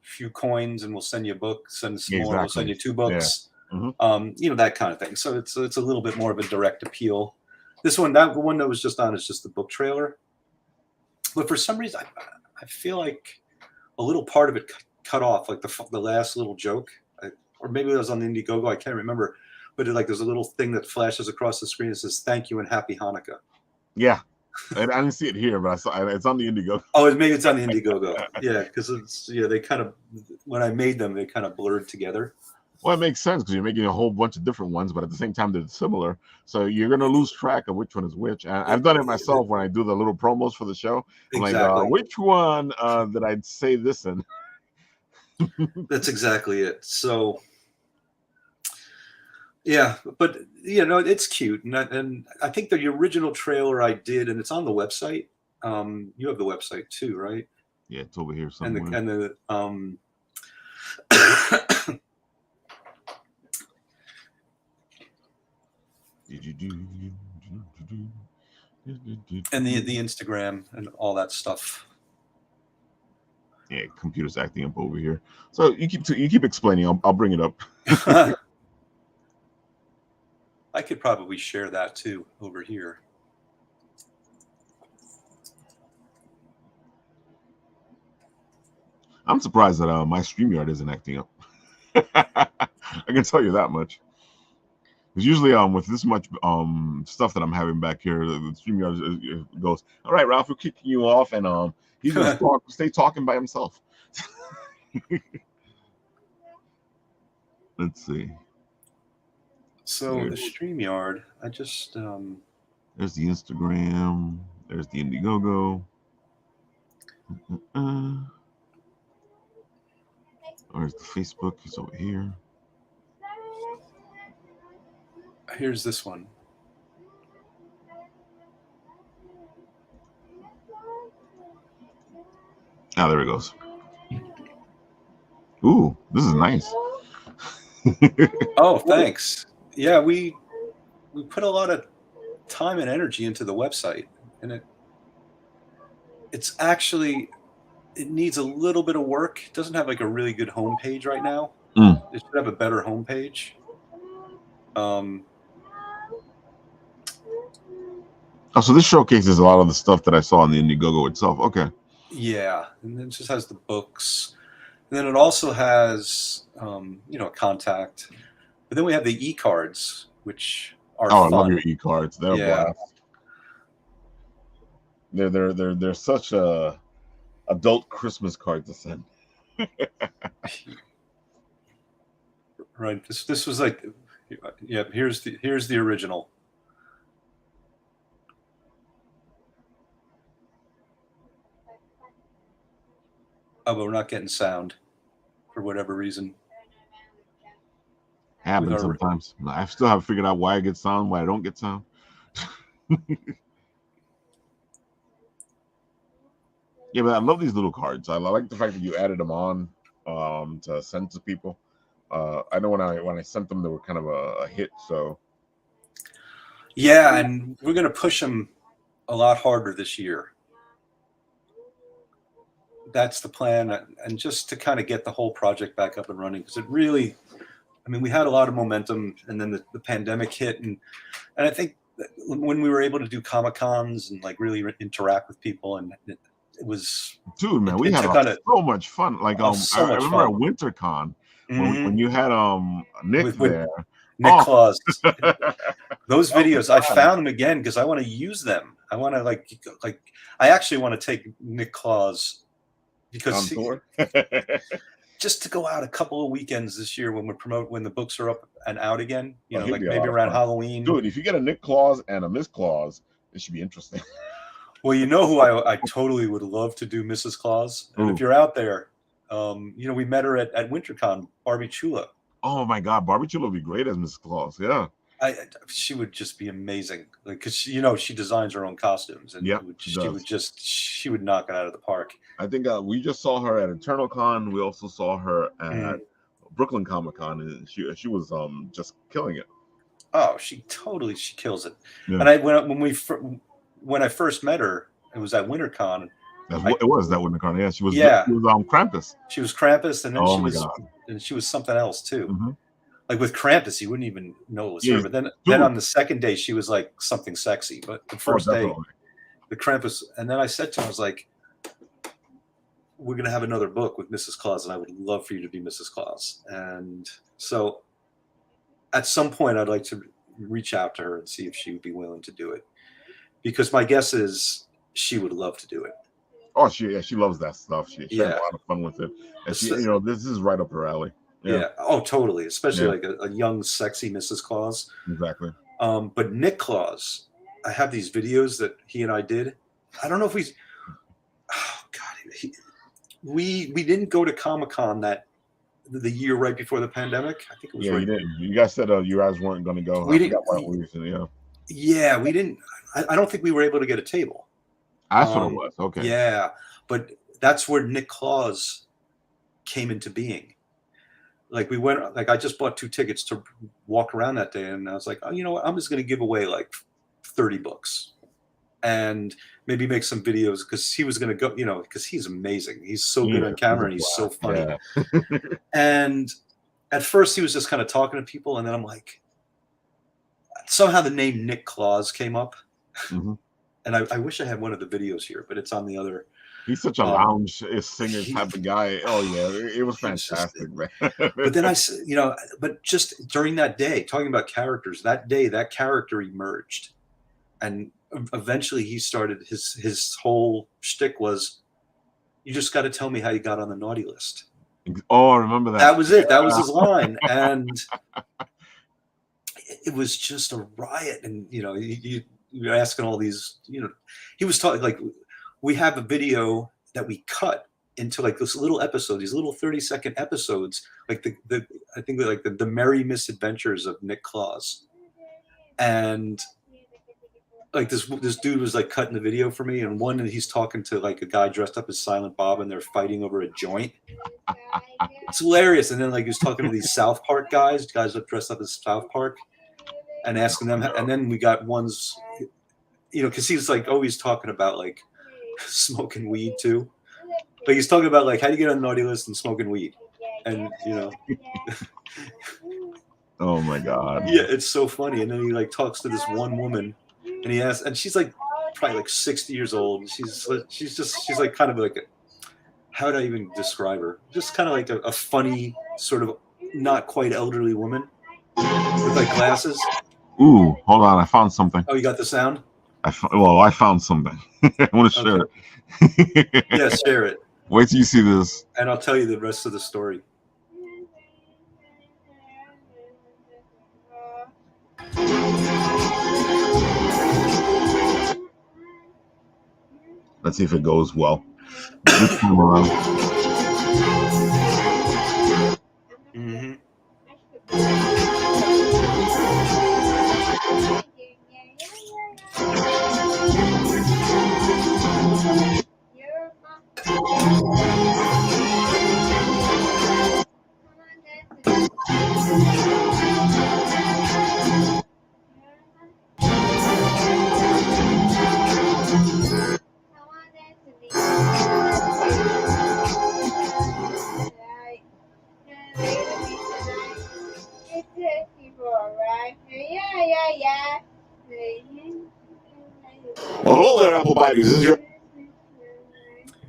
few coins and we'll send you a book. Send some more, we'll send you 2 books. Yeah. Mm-hmm. You know, that kind of thing. So it's a little bit more of a direct appeal. This one, the one that was just on is just the book trailer. But for some reason, I feel like a little part of it cut off, like the last little joke, or maybe it was on the Indiegogo. I can't remember, but there's a little thing that flashes across the screen that says "Thank you and Happy Hanukkah." Yeah, and I didn't see it here, but I saw it's on the Indiegogo. Oh, maybe it's on the Indiegogo. Yeah, because they kind of, when I made them, they kind of blurred together. Well, it makes sense because you're making a whole bunch of different ones, but at the same time they're similar. So you're gonna lose track of which one is which. And I've done it myself when I do the little promos for the show. I'm exactly. Like, which one did I say this in? That's exactly it. So, yeah, but you know, it's cute, and I think the original trailer I did, and it's on the website. You have the website too, right? Yeah, it's over here somewhere. And the and the Instagram and all that stuff. Yeah, computer's acting up over here. So you keep explaining. I'll bring it up. I could probably share that too over here. I'm surprised that my StreamYard isn't acting up. I can tell you that much. Because usually with this much stuff that I'm having back here, the StreamYard goes, all right, Ralph, we're kicking you off, and he's going to stay talking by himself. Let's see. So the StreamYard, I just... There's the Instagram. There's the Indiegogo. Where's the Facebook? It's over here. Here's this one. Ah, there it goes. Ooh, this is nice. Oh, thanks. Yeah, we put a lot of time and energy into the website, and it's actually, it needs a little bit of work. It doesn't have like a really good homepage right now. It should have a better homepage. Oh, so this showcases a lot of the stuff that I saw on the Indiegogo itself. Okay. Yeah, and then it just has the books. And then it also has, contact. But then we have the e-cards, which are Oh, I fun. love your e-cards. They're a Yeah. blast. They're such a adult Christmas card to send. Right. This was like, yeah. Here's the original. Oh, but we're not getting sound for whatever reason. Happens sometimes. I still haven't figured out why I get sound, why I don't get sound. Yeah, but I love these little cards. I like the fact that you added them on to send to people. I know when I sent them, they were kind of a hit. So yeah, and we're going to push them a lot harder this year. That's the plan, and just to kind of get the whole project back up and running, because it really, I mean, we had a lot of momentum, and then the pandemic hit, and I think that when we were able to do Comic-Cons and like really interact with people, and it was, dude, man, we had so much fun. Like I remember at WinterCon when you had Nick there. Nick Claus. Those videos, I found them again because I want to use them. I want to like I actually want to take Nick Claus because just to go out a couple of weekends this year when when the books are up and out again, like maybe around Halloween. Dude, if you get a Nick Claus and a Miss Claus, it should be interesting. Well, you know who I totally would love to do Mrs. Claus. And if you're out there, we met her at WinterCon, Barbie Chula. Oh my God, Barbie Chula would be great as Mrs. Claus. Yeah. She would just be amazing, like, because she designs her own costumes, and she would knock it out of the park. I think we just saw her at Eternal Con. We also saw her at Brooklyn Comic Con, and she was just killing it. Oh, she kills it. Yeah. And when I first met her, it was at WinterCon. It was that WinterCon. Yeah, she was Krampus. She was Krampus, and then she was something else too. Mm-hmm. Like with Krampus, you wouldn't even know it was her. But then on the second day, she was like something sexy. But the first day, the Krampus, and then I said to her, I was like, "We're gonna have another book with Mrs. Claus, and I would love for you to be Mrs. Claus." And so, at some point, I'd like to reach out to her and see if she would be willing to do it, because my guess is she would love to do it. Oh, she loves that stuff. She had a lot of fun with it, and this is right up her alley. Yeah. Oh, totally. Especially like a young, sexy Mrs. Claus. Exactly. But Nick Claus, I have these videos that he and I did. I don't know if we didn't go to Comic-Con the year right before the pandemic. I think it was. Yeah, you didn't. You guys said you guys weren't going to go. We didn't. Yeah, we didn't. I don't think we were able to get a table. That's what it was. Okay. Yeah, but that's where Nick Claus came into being. Like we went, like I just bought 2 tickets to walk around that day, and I was like, oh, you know what? I'm just going to give away like 30 books, and maybe make some videos, because he was going to go, because he's amazing. He's so good on camera, and he's so funny. Yeah. And at first, he was just kind of talking to people, and then I'm like, somehow the name Nick Claus came up, and I wish I had one of the videos here, but it's on the other. He's such a lounge singer type of guy. Oh yeah, it was fantastic, man. But then but just during that day, talking about characters, that day that character emerged, and eventually he started his whole shtick was, you just got to tell me how you got on the naughty list. Oh, I remember that. That was it. That was his line, and it was just a riot. And you're asking all these. He was talking like. We have a video that we cut into like this little episode, these little 30-second episodes, like I think like the merry misadventures of Nick Claus, and like this dude was like cutting the video for me, and he's talking to like a guy dressed up as Silent Bob, and they're fighting over a joint. It's hilarious. And then like he was talking to these South Park guys dressed up as South Park, and asking them, and then we got ones, because he's like always talking about like smoking weed too, but he's talking about like how do you get on the naughty list and smoking weed, and oh my God, yeah, it's so funny. And then he like talks to this one woman, and he asks, and she's like probably like 60 years old. She's like kind of like how would I even describe her? Just kind of like a funny, sort of not quite elderly woman with like glasses. Ooh, hold on. I found something. Oh, you got the sound? I found something. I want to share it. Yeah, share it. Wait till you see this. And I'll tell you the rest of the story. Let's see if it goes well. This time around. Mm-hmm. Well, hello there, Apple Buddies. This is your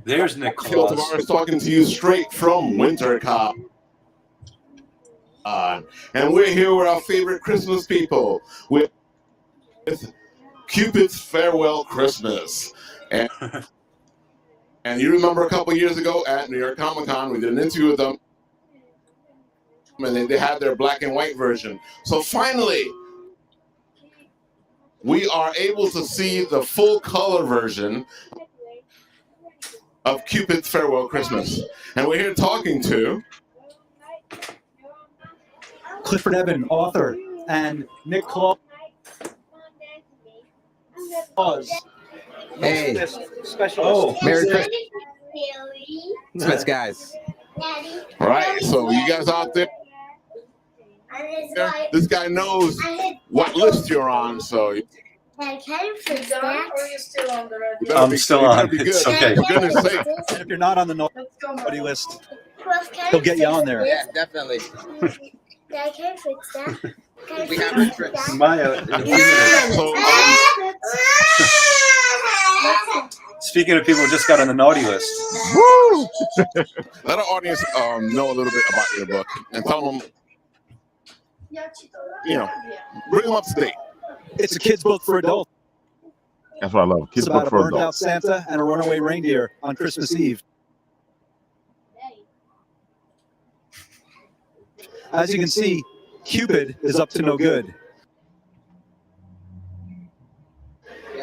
There's Nick Phil Claus. Tavares talking to you straight from Winter Cop. And we're here with our favorite Christmas people with Cupids Farwell Christmas. And you remember a couple years ago at New York Comic Con, we did an interview with them, and they had their black and white version. So finally, we are able to see the full color version of Cupids Farwell Christmas. And we're here talking to Clifford Evan, author, and Nick Claus. Hey, Special. Merry Christmas, guys. right. So you guys out there, this guy knows what list you're on, so you Or you still on the red? better I'm be, still you better on. be good. It's okay. For goodness sake. And if you're not on the Let's go, naughty Mom. list, he'll get you on there. Yeah, definitely. Dad, can I fix that? Can I We fix have our tricks. that? Maya, in a few minutes. So, Speaking of people who just got on the naughty list, woo! Let our audience know a little bit about your book and tell them, you know, bring them up to date. It's a kid's book for adults. That's what I love. It's Kids about book a for burned out adults. Santa and a runaway reindeer on Christmas Eve. As you can see, Cupid is up to no good.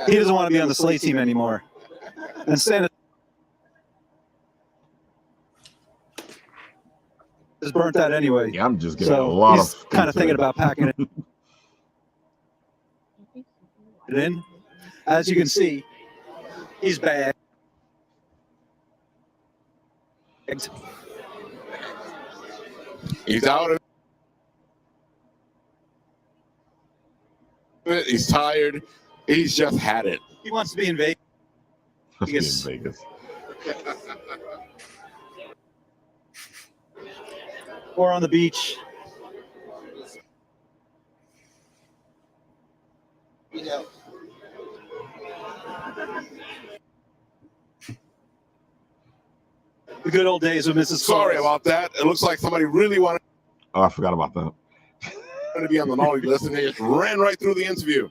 He doesn't want to be on the sleigh team anymore. And Santa is burnt out anyway. Yeah, I'm just getting a So lot he's of kind of thinking about packing it in. As you can see, he's bagged. He's out of it. He's tired. He's just had it. He wants to be in Vegas. Let's be in Vegas. Or on the beach. You know, The good old days of Mrs. Sorry Claus. about that. It looks like somebody really wanted Oh, I forgot about that. to be on the naughty list, and they just ran right through the interview.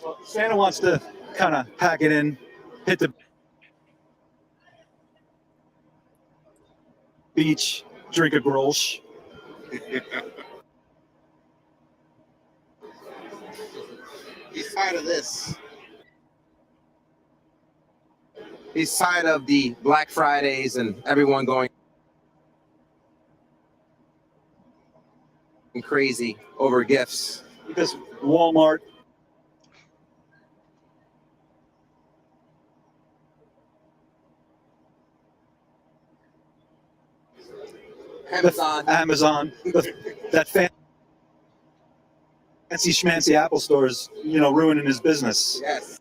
Well, Santa wants to kind of pack it in, hit the beach, drink a Grolsch. he's tired of this. He's tired of the Black Fridays and everyone going crazy over gifts. Because Walmart, Amazon, that fancy schmancy Apple stores, ruining his business. Yes.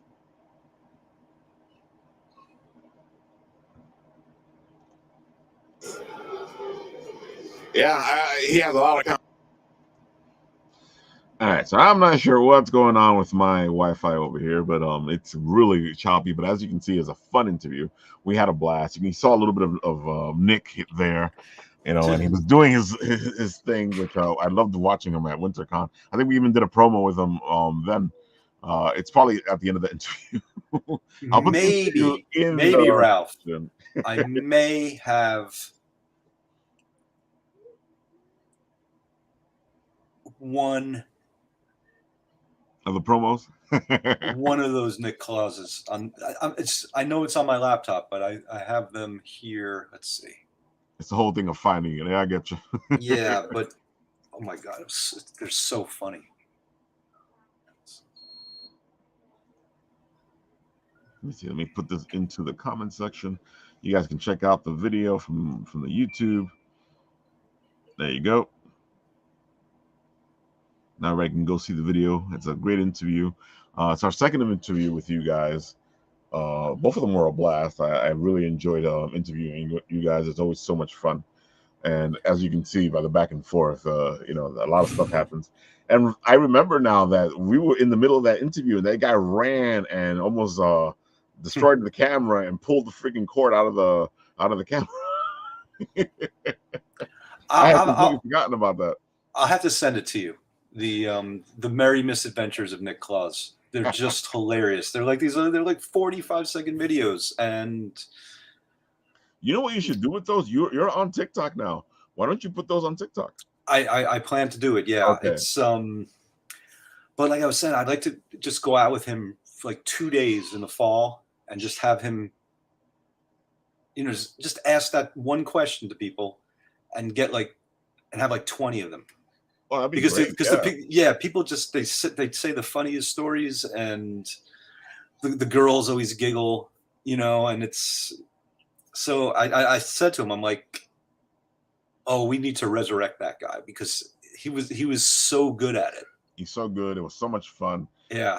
Yeah, he has a lot of. All right. right, so I'm not sure what's going on with my Wi-Fi over here, but it's really choppy. But as you can see, it's a fun interview. We had a blast. You saw a little bit of Nick there, and he was doing his thing, which I loved watching him at WinterCon. I think we even did a promo with him then. It's probably at the end of the interview. I'll put the interview in maybe Ralph. description. I may have one of the promos. one of those Nick Clauses. I know it's on my laptop, but I have them here. Let's see. It's the whole thing of finding it. Yeah, I get you. Yeah, but oh my God, they're so funny. Let me see. Let me put this into the comment section. You guys can check out the video from the YouTube. There you go. Now everybody can go see the video. It's a great interview. It's our second interview with you guys. Both of them were a blast. I really enjoyed interviewing you guys. It's always so much fun. And as you can see by the back and forth, a lot of stuff happens. And I remember now that we were in the middle of that interview, and that guy ran and almost destroyed the camera and pulled the freaking cord out of the camera. I had completely forgotten about that. I'll have to send it to you. The Merry Misadventures of Nick Claus. They're just hilarious. They're like 45-second videos, and you know what you should do with those? You're on TikTok now. Why don't you put those on TikTok? I plan to do it. Yeah, okay. It's but like I was saying, I'd like to just go out with him for like 2 days in the fall and just have him, just ask that one question to people and have like 20 of them. Oh, that'd be because great. People just they say the funniest stories, and the girls always giggle, and it's so I said to him, I'm like, oh, we need to resurrect that guy because he was so good at it. He's so good. It was so much fun. Yeah.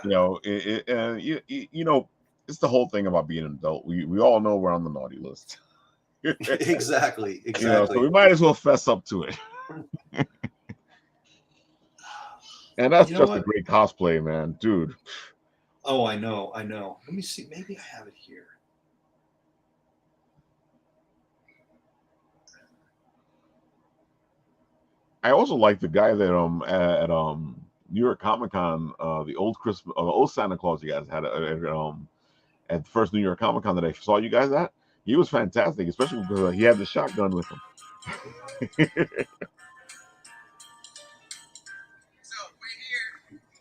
It's the whole thing about being an adult. We all know we're on the naughty list. Exactly. So we might as well fess up to it. And that's just a great cosplay, man, dude. Oh, I know. Let me see. Maybe I have it here. I also like the guy that at New York Comic Con, the old Santa Claus you guys had at the first New York Comic Con that I saw you guys at. He was fantastic, especially because he had the shotgun with him.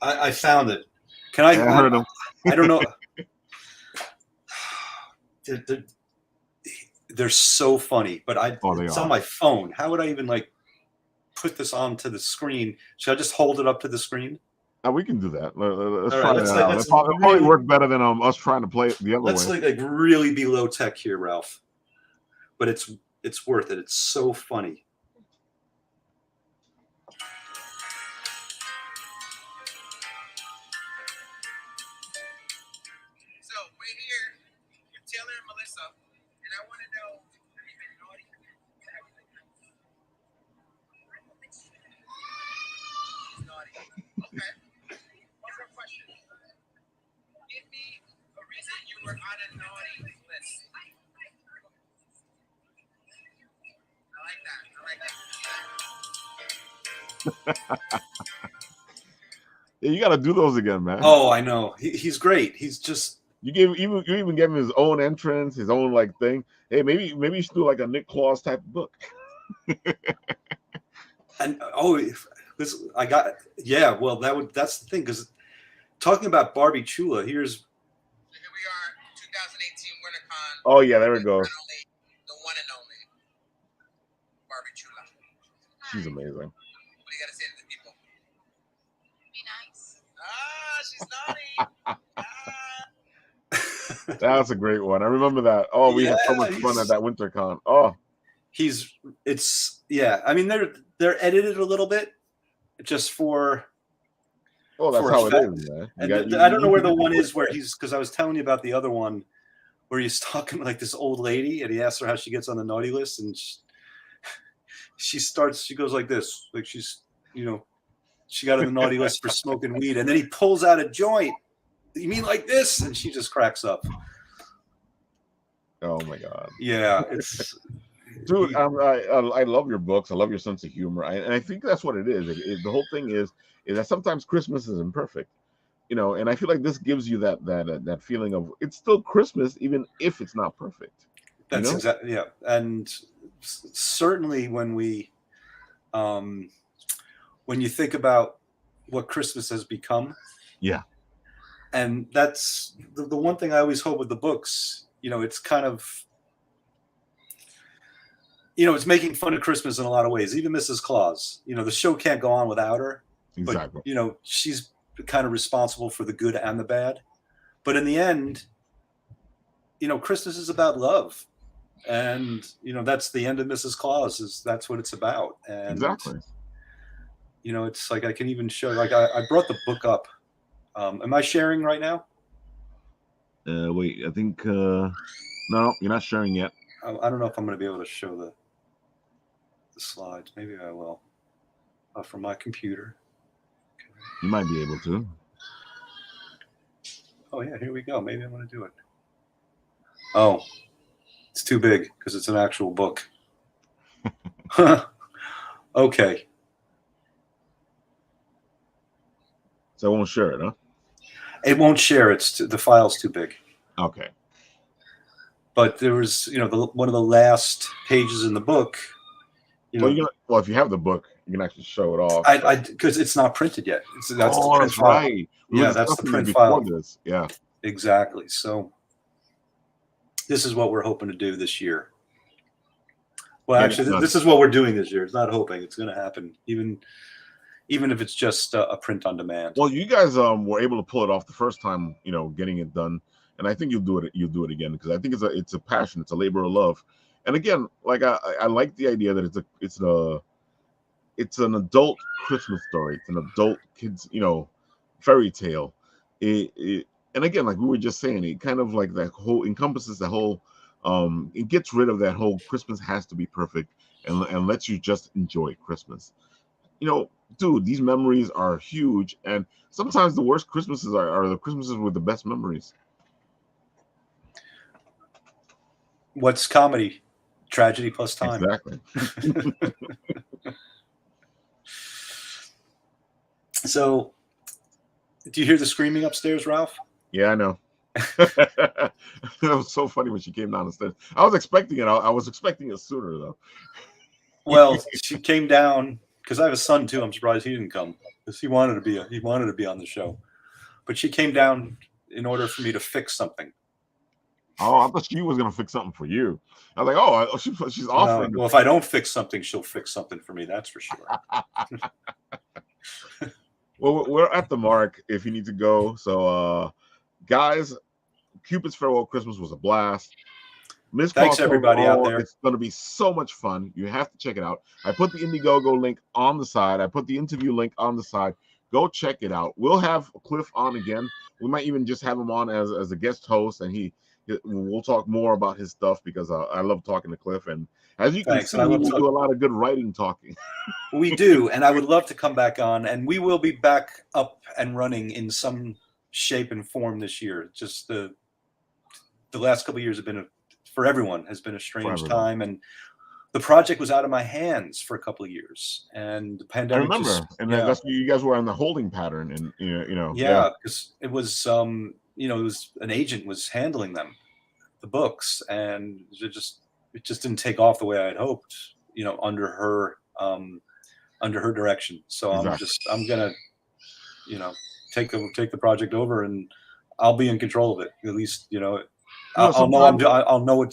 I found it. Can I heard him. I don't know. They're so funny, but it's on my phone. How would I even put this onto the screen? Should I just hold it up to the screen? We can do that. Let's try it out. It'll probably work better than us trying to play it the other way. Let's really be low tech here, Ralph. But it's worth it. It's so funny. Yeah, you got to do those again, man. Oh, I know. He's great. He's just you even gave him his own entrance, his own thing. Hey, maybe you should do a Nick Claus type of book. And well, that's the thing, because talking about Barbie Chula, here we are, 2018 WinterCon. Oh yeah, there we go. The one and only Barbie Chula. She's amazing. What do you got to say to the people? Be nice. She's naughty. That's a great one. I remember that. Oh, we had so much fun at that WinterCon. Oh, I mean, they're edited a little bit just for. Oh, that's how it is, man. I don't know where the one is where because I was telling you about the other one where he's talking to this old lady and he asks her how she gets on the naughty list, and she goes like this, she's she got on the naughty list for smoking weed, and then he pulls out a joint. You mean like this? And she just cracks up. Oh my God. Yeah, it's Dude, I love your books. I love your sense of humor, and I think that's what it is. The whole thing is that sometimes Christmas is imperfect, you know. And I feel like this gives you that feeling of it's still Christmas, even if it's not perfect. that's exactly, yeah. And certainly when you think about what Christmas has become, yeah. And that's the one thing I always hope with the books. You know, it's kind of, you know, it's making fun of Christmas in a lot of ways. Even Mrs. Claus, you know, the show can't go on without her. Exactly. But, you know, she's kind of responsible for the good and the bad. But in the end, you know, Christmas is about love. And, you know, that's the end of Mrs. Claus. That's what it's about. And, exactly. You know, it's like I can even show, like I brought the book up. Am I sharing right now? Wait, I think, no, you're not sharing yet. I don't know if I'm going to be able to show the slides. Maybe I will from my computer. You might be able to. Oh yeah, here we go. Maybe I'm going to do it. Oh, it's too big because it's an actual book. Okay. So I won't share it, huh? It won't share. The file's too big. Okay. But there was, you know, one of the last pages in the book. You know, well, if you have the book, you can actually show it off. Because it's not printed yet. That's the print file. Right. Yeah, that's the print file. This. Yeah. Exactly. So this is what we're hoping to do this year. Well, actually, this is what we're doing this year. It's not hoping; it's going to happen, even if it's just a print on demand. Well, you guys were able to pull it off the first time, you know, getting it done, and I think you'll do it. You'll do it again because I think it's a passion. It's a labor of love. And again, like I like the idea that it's an adult Christmas story. It's an adult kids, you know, fairy tale. And again, like we were just saying, it kind of like that whole encompasses the whole. It gets rid of that whole Christmas has to be perfect and lets you just enjoy Christmas. You know, dude, these memories are huge, and sometimes the worst Christmases are the Christmases with the best memories. What's comedy? Tragedy plus time. Exactly. So, do you hear the screaming upstairs, Ralph? Yeah, I know. That was so funny when she came down the stairs. I was expecting it. I was expecting it sooner, though. Well, she came down because I have a son too. I'm surprised he didn't come because he wanted to be on the show, but she came down in order for me to fix something. Oh, I thought she was gonna fix something for you. I was like, oh, she's offering. Well, if I don't fix something, she'll fix something for me. That's for sure. Well, we're at the mark if you need to go. So, guys, Cupids Farwell Christmas was a blast. Thanks everybody out there. It's going to be so much fun. You have to check it out. I put the Indiegogo link on the side. I put the interview link on the side. Go check it out. We'll have Cliff on again. We might even just have him on as a guest host, and we'll talk more about his stuff because I love talking to Cliff. And as you can see, we do a lot of good writing talking. We do, and I would love to come back on, and we will be back up and running in some shape and form this year. Just the last couple of years have been for everyone has been a strange time, and the project was out of my hands for a couple of years, and the pandemic. I remember, that's you guys were on the holding pattern, and you know, yeah, because it was it was an agent was handling them, the books, and it just didn't take off the way I had hoped, you know, under her direction. So exactly. I'm gonna, you know, take the project over, and I'll be in control of it. At least, you know, I'll know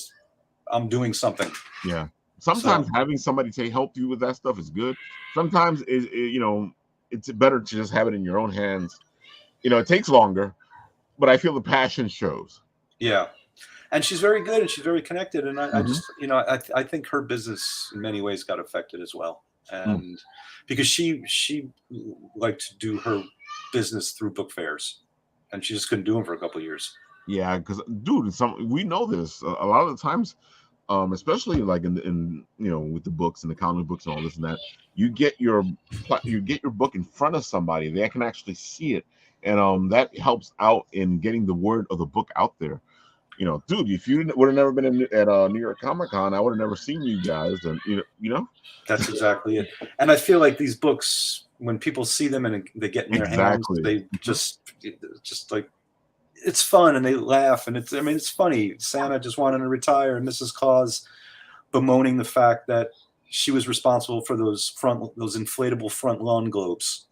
I'm doing something. Yeah. Sometimes having somebody help you with that stuff is good. Sometimes you know, it's better to just have it in your own hands. You know, it takes longer, but I feel the passion shows. Yeah. And she's very good and she's very connected. And I just, you know, I think her business in many ways got affected as well. And because she liked to do her business through book fairs, and she just couldn't do them for a couple of years. Yeah, because dude, we know this. A lot of the times, especially like in with the books and the comic books and all this and that, you get your book in front of somebody that can actually see it, and that helps out in getting the word of the book out there. Dude, if you would have never been at New York Comic Con, I would have never seen you guys, and That's exactly it. And I feel like these books, when people see them and they get in their hands, they just like, it's fun and they laugh, and it's funny. Santa just wanting to retire, and Mrs. Claus bemoaning the fact that she was responsible for those inflatable front lawn globes.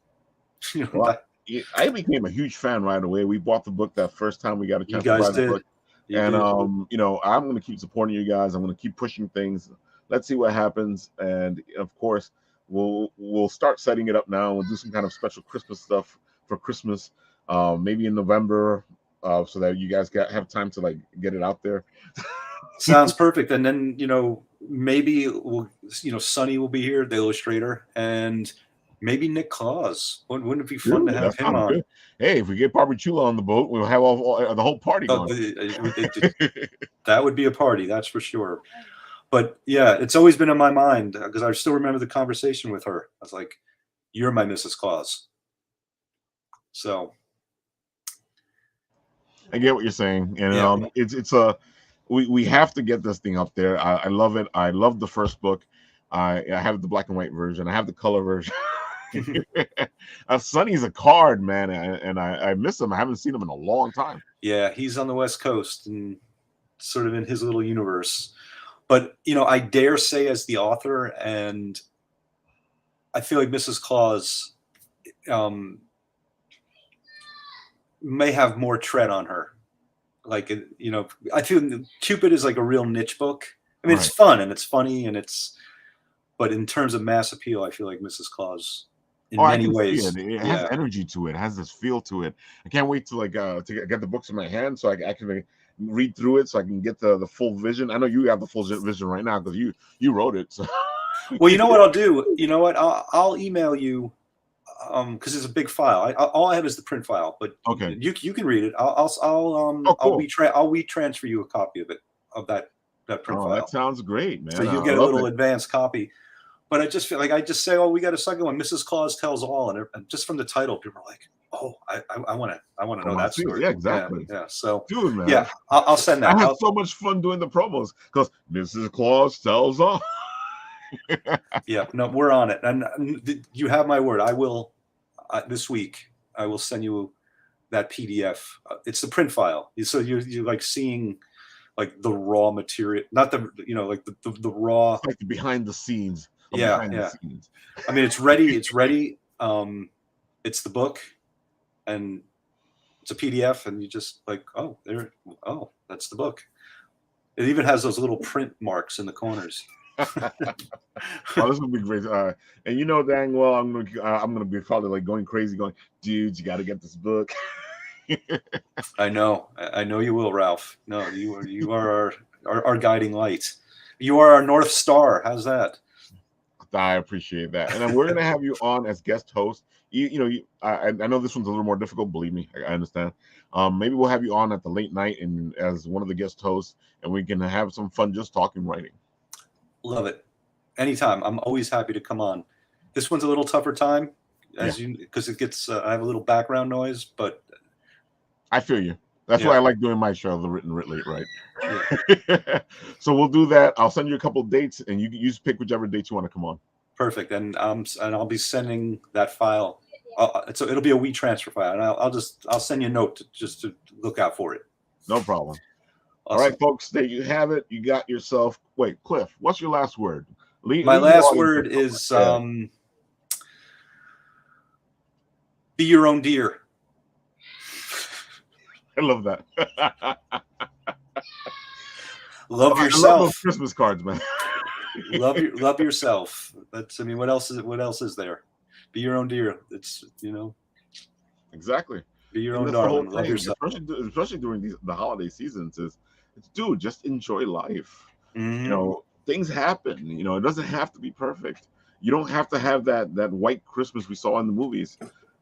I became a huge fan right away. We bought the book that first time we got a chance to buy the book. And I'm going to keep supporting you guys. I'm going to keep pushing things. Let's see what happens. And of course, we'll start setting it up now. We'll do some kind of special Christmas stuff for Christmas, maybe in November, so that you guys have time to like get it out there. Sounds perfect. And then maybe Sonny will be here, the illustrator, and maybe Nick Claus. Wouldn't it be fun to have him on? Good. Hey, if we get Barbara Chula on the boat, we'll have the whole party going. That would be a party, that's for sure. But yeah, it's always been in my mind because I still remember the conversation with her. I was like, "You're my Mrs. Claus." So I get what you're saying, and we have to get this thing up there. I love it. I love the first book. I have the black and white version. I have the color version. Sonny's a card, man, and I miss him. I haven't seen him in a long time. Yeah, he's on the West Coast and sort of in his little universe. But I dare say, as the author, and I feel like Mrs. Claus may have more tread on her. Like I feel Cupid is like a real niche book. I mean, It's fun and it's funny but in terms of mass appeal, I feel like Mrs. Claus, in many ways, it has energy to it. It has this feel to it. I can't wait to get the books in my hand so I can actually read through it, so I can get the full vision. I know you have the full vision right now because you wrote it. So. Well, you know what I'll do? You know what? I'll email you because it's a big file. All I have is the print file, but okay, you can read it. I'll WeTransfer you a copy of that print file. That sounds great, man. So you'll get a little advanced copy. But I just feel like I just say, we got a second one. Mrs. Claus Tells All, and just from the title, people are like, I want to know that story. Yeah, exactly. Yeah. So, dude, man. Yeah, I'll send that. I had so much fun doing the promos because Mrs. Claus Tells All. Yeah, no, we're on it, and you have my word. I will this week. I will send you that PDF. It's the print file, so you're like seeing like the raw material, not the like the raw, it's like the behind the scenes. Yeah. I mean, it's ready. It's ready. It's the book, and it's a PDF, and you just like, that's the book. It even has those little print marks in the corners. This would be great. And dang well, I'm gonna be probably like going crazy, going, dude, you got to get this book. I know you will, Ralph. No, you are our guiding light. You are our North Star. How's that? I appreciate that. And then we're gonna have you on as guest host. I know this one's a little more difficult. Believe me, I understand. Maybe we'll have you on at the late night and as one of the guest hosts, and we can have some fun just talking writing. Love it. Anytime. I'm always happy to come on. This one's a little tougher time, because it gets. I have a little background noise, but I feel you. That's why I like doing my show, the Written Writ Late, right? Yeah. So we'll do that. I'll send you a couple of dates, and you just pick whichever date you want to come on. Perfect. And I'll be sending that file. So it'll be a WeTransfer file, and I'll send you a note just to look out for it. No problem. Awesome. All right, folks, there you have it. You got yourself. Wait, Cliff, what's your last word? My last word is be your own dear. I love that. Love yourself. I love those Christmas cards, man. love yourself. What else is there? Be your own dear. It's exactly. Be your own darling. Love yourself. Especially during the holiday seasons, dude, just enjoy life. Mm-hmm. Things happen. It doesn't have to be perfect. You don't have to have that white Christmas we saw in the movies.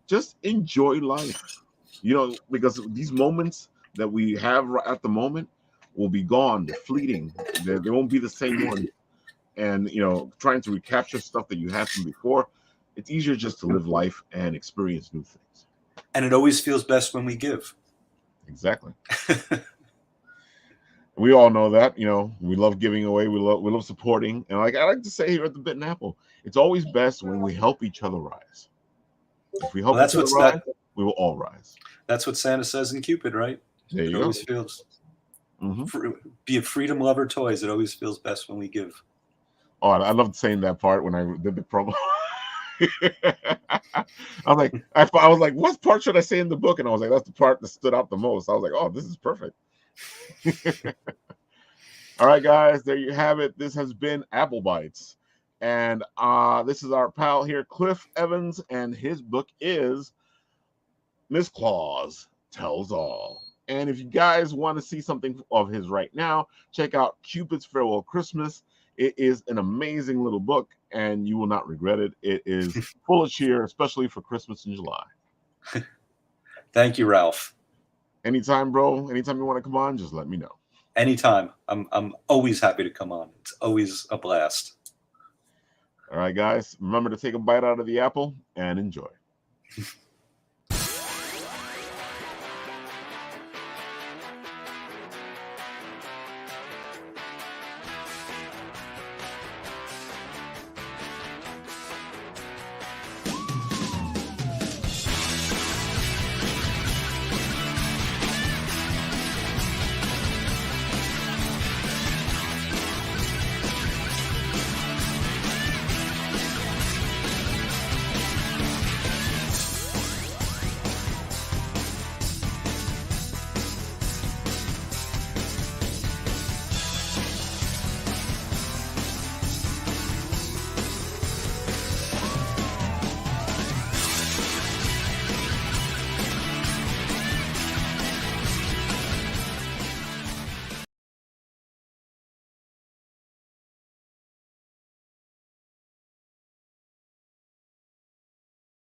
Just enjoy life. Because these moments that we have at the moment, will be gone. They're fleeting. They won't be the same one. And, you know, trying to recapture stuff that you had from before, it's easier just to live life and experience new things. And it always feels best when we give. Exactly. We all know that, you know, we love giving away. We love supporting. And like I like to say here at the Bitten Apple, it's always best when we help each other rise. If we help Well, that's each other what's rise, we will all rise. That's what Santa says in Cupid, right? There It you go. always feels, be it freedom, love, or toys, it always feels best when we give. Oh, I loved saying that part when I did the promo. I was like, what part should I say in the book? And I was like, that's the part that stood out the most. I was like, oh, this is perfect. All right, guys, there you have it. This has been Apple Bites. And this is our pal here, Cliff Evans, and his book is Miss Claus Tells All. And if you guys want to see something of his right now, check out Cupids Farwell Christmas. It is an amazing little book, and you will not regret it. It is full of cheer, especially for Christmas in July. Thank you, Ralph. Anytime, bro. Anytime you want to come on, just let me know. Anytime. I'm always happy to come on. It's always a blast. All right, guys. Remember to take a bite out of the apple and enjoy.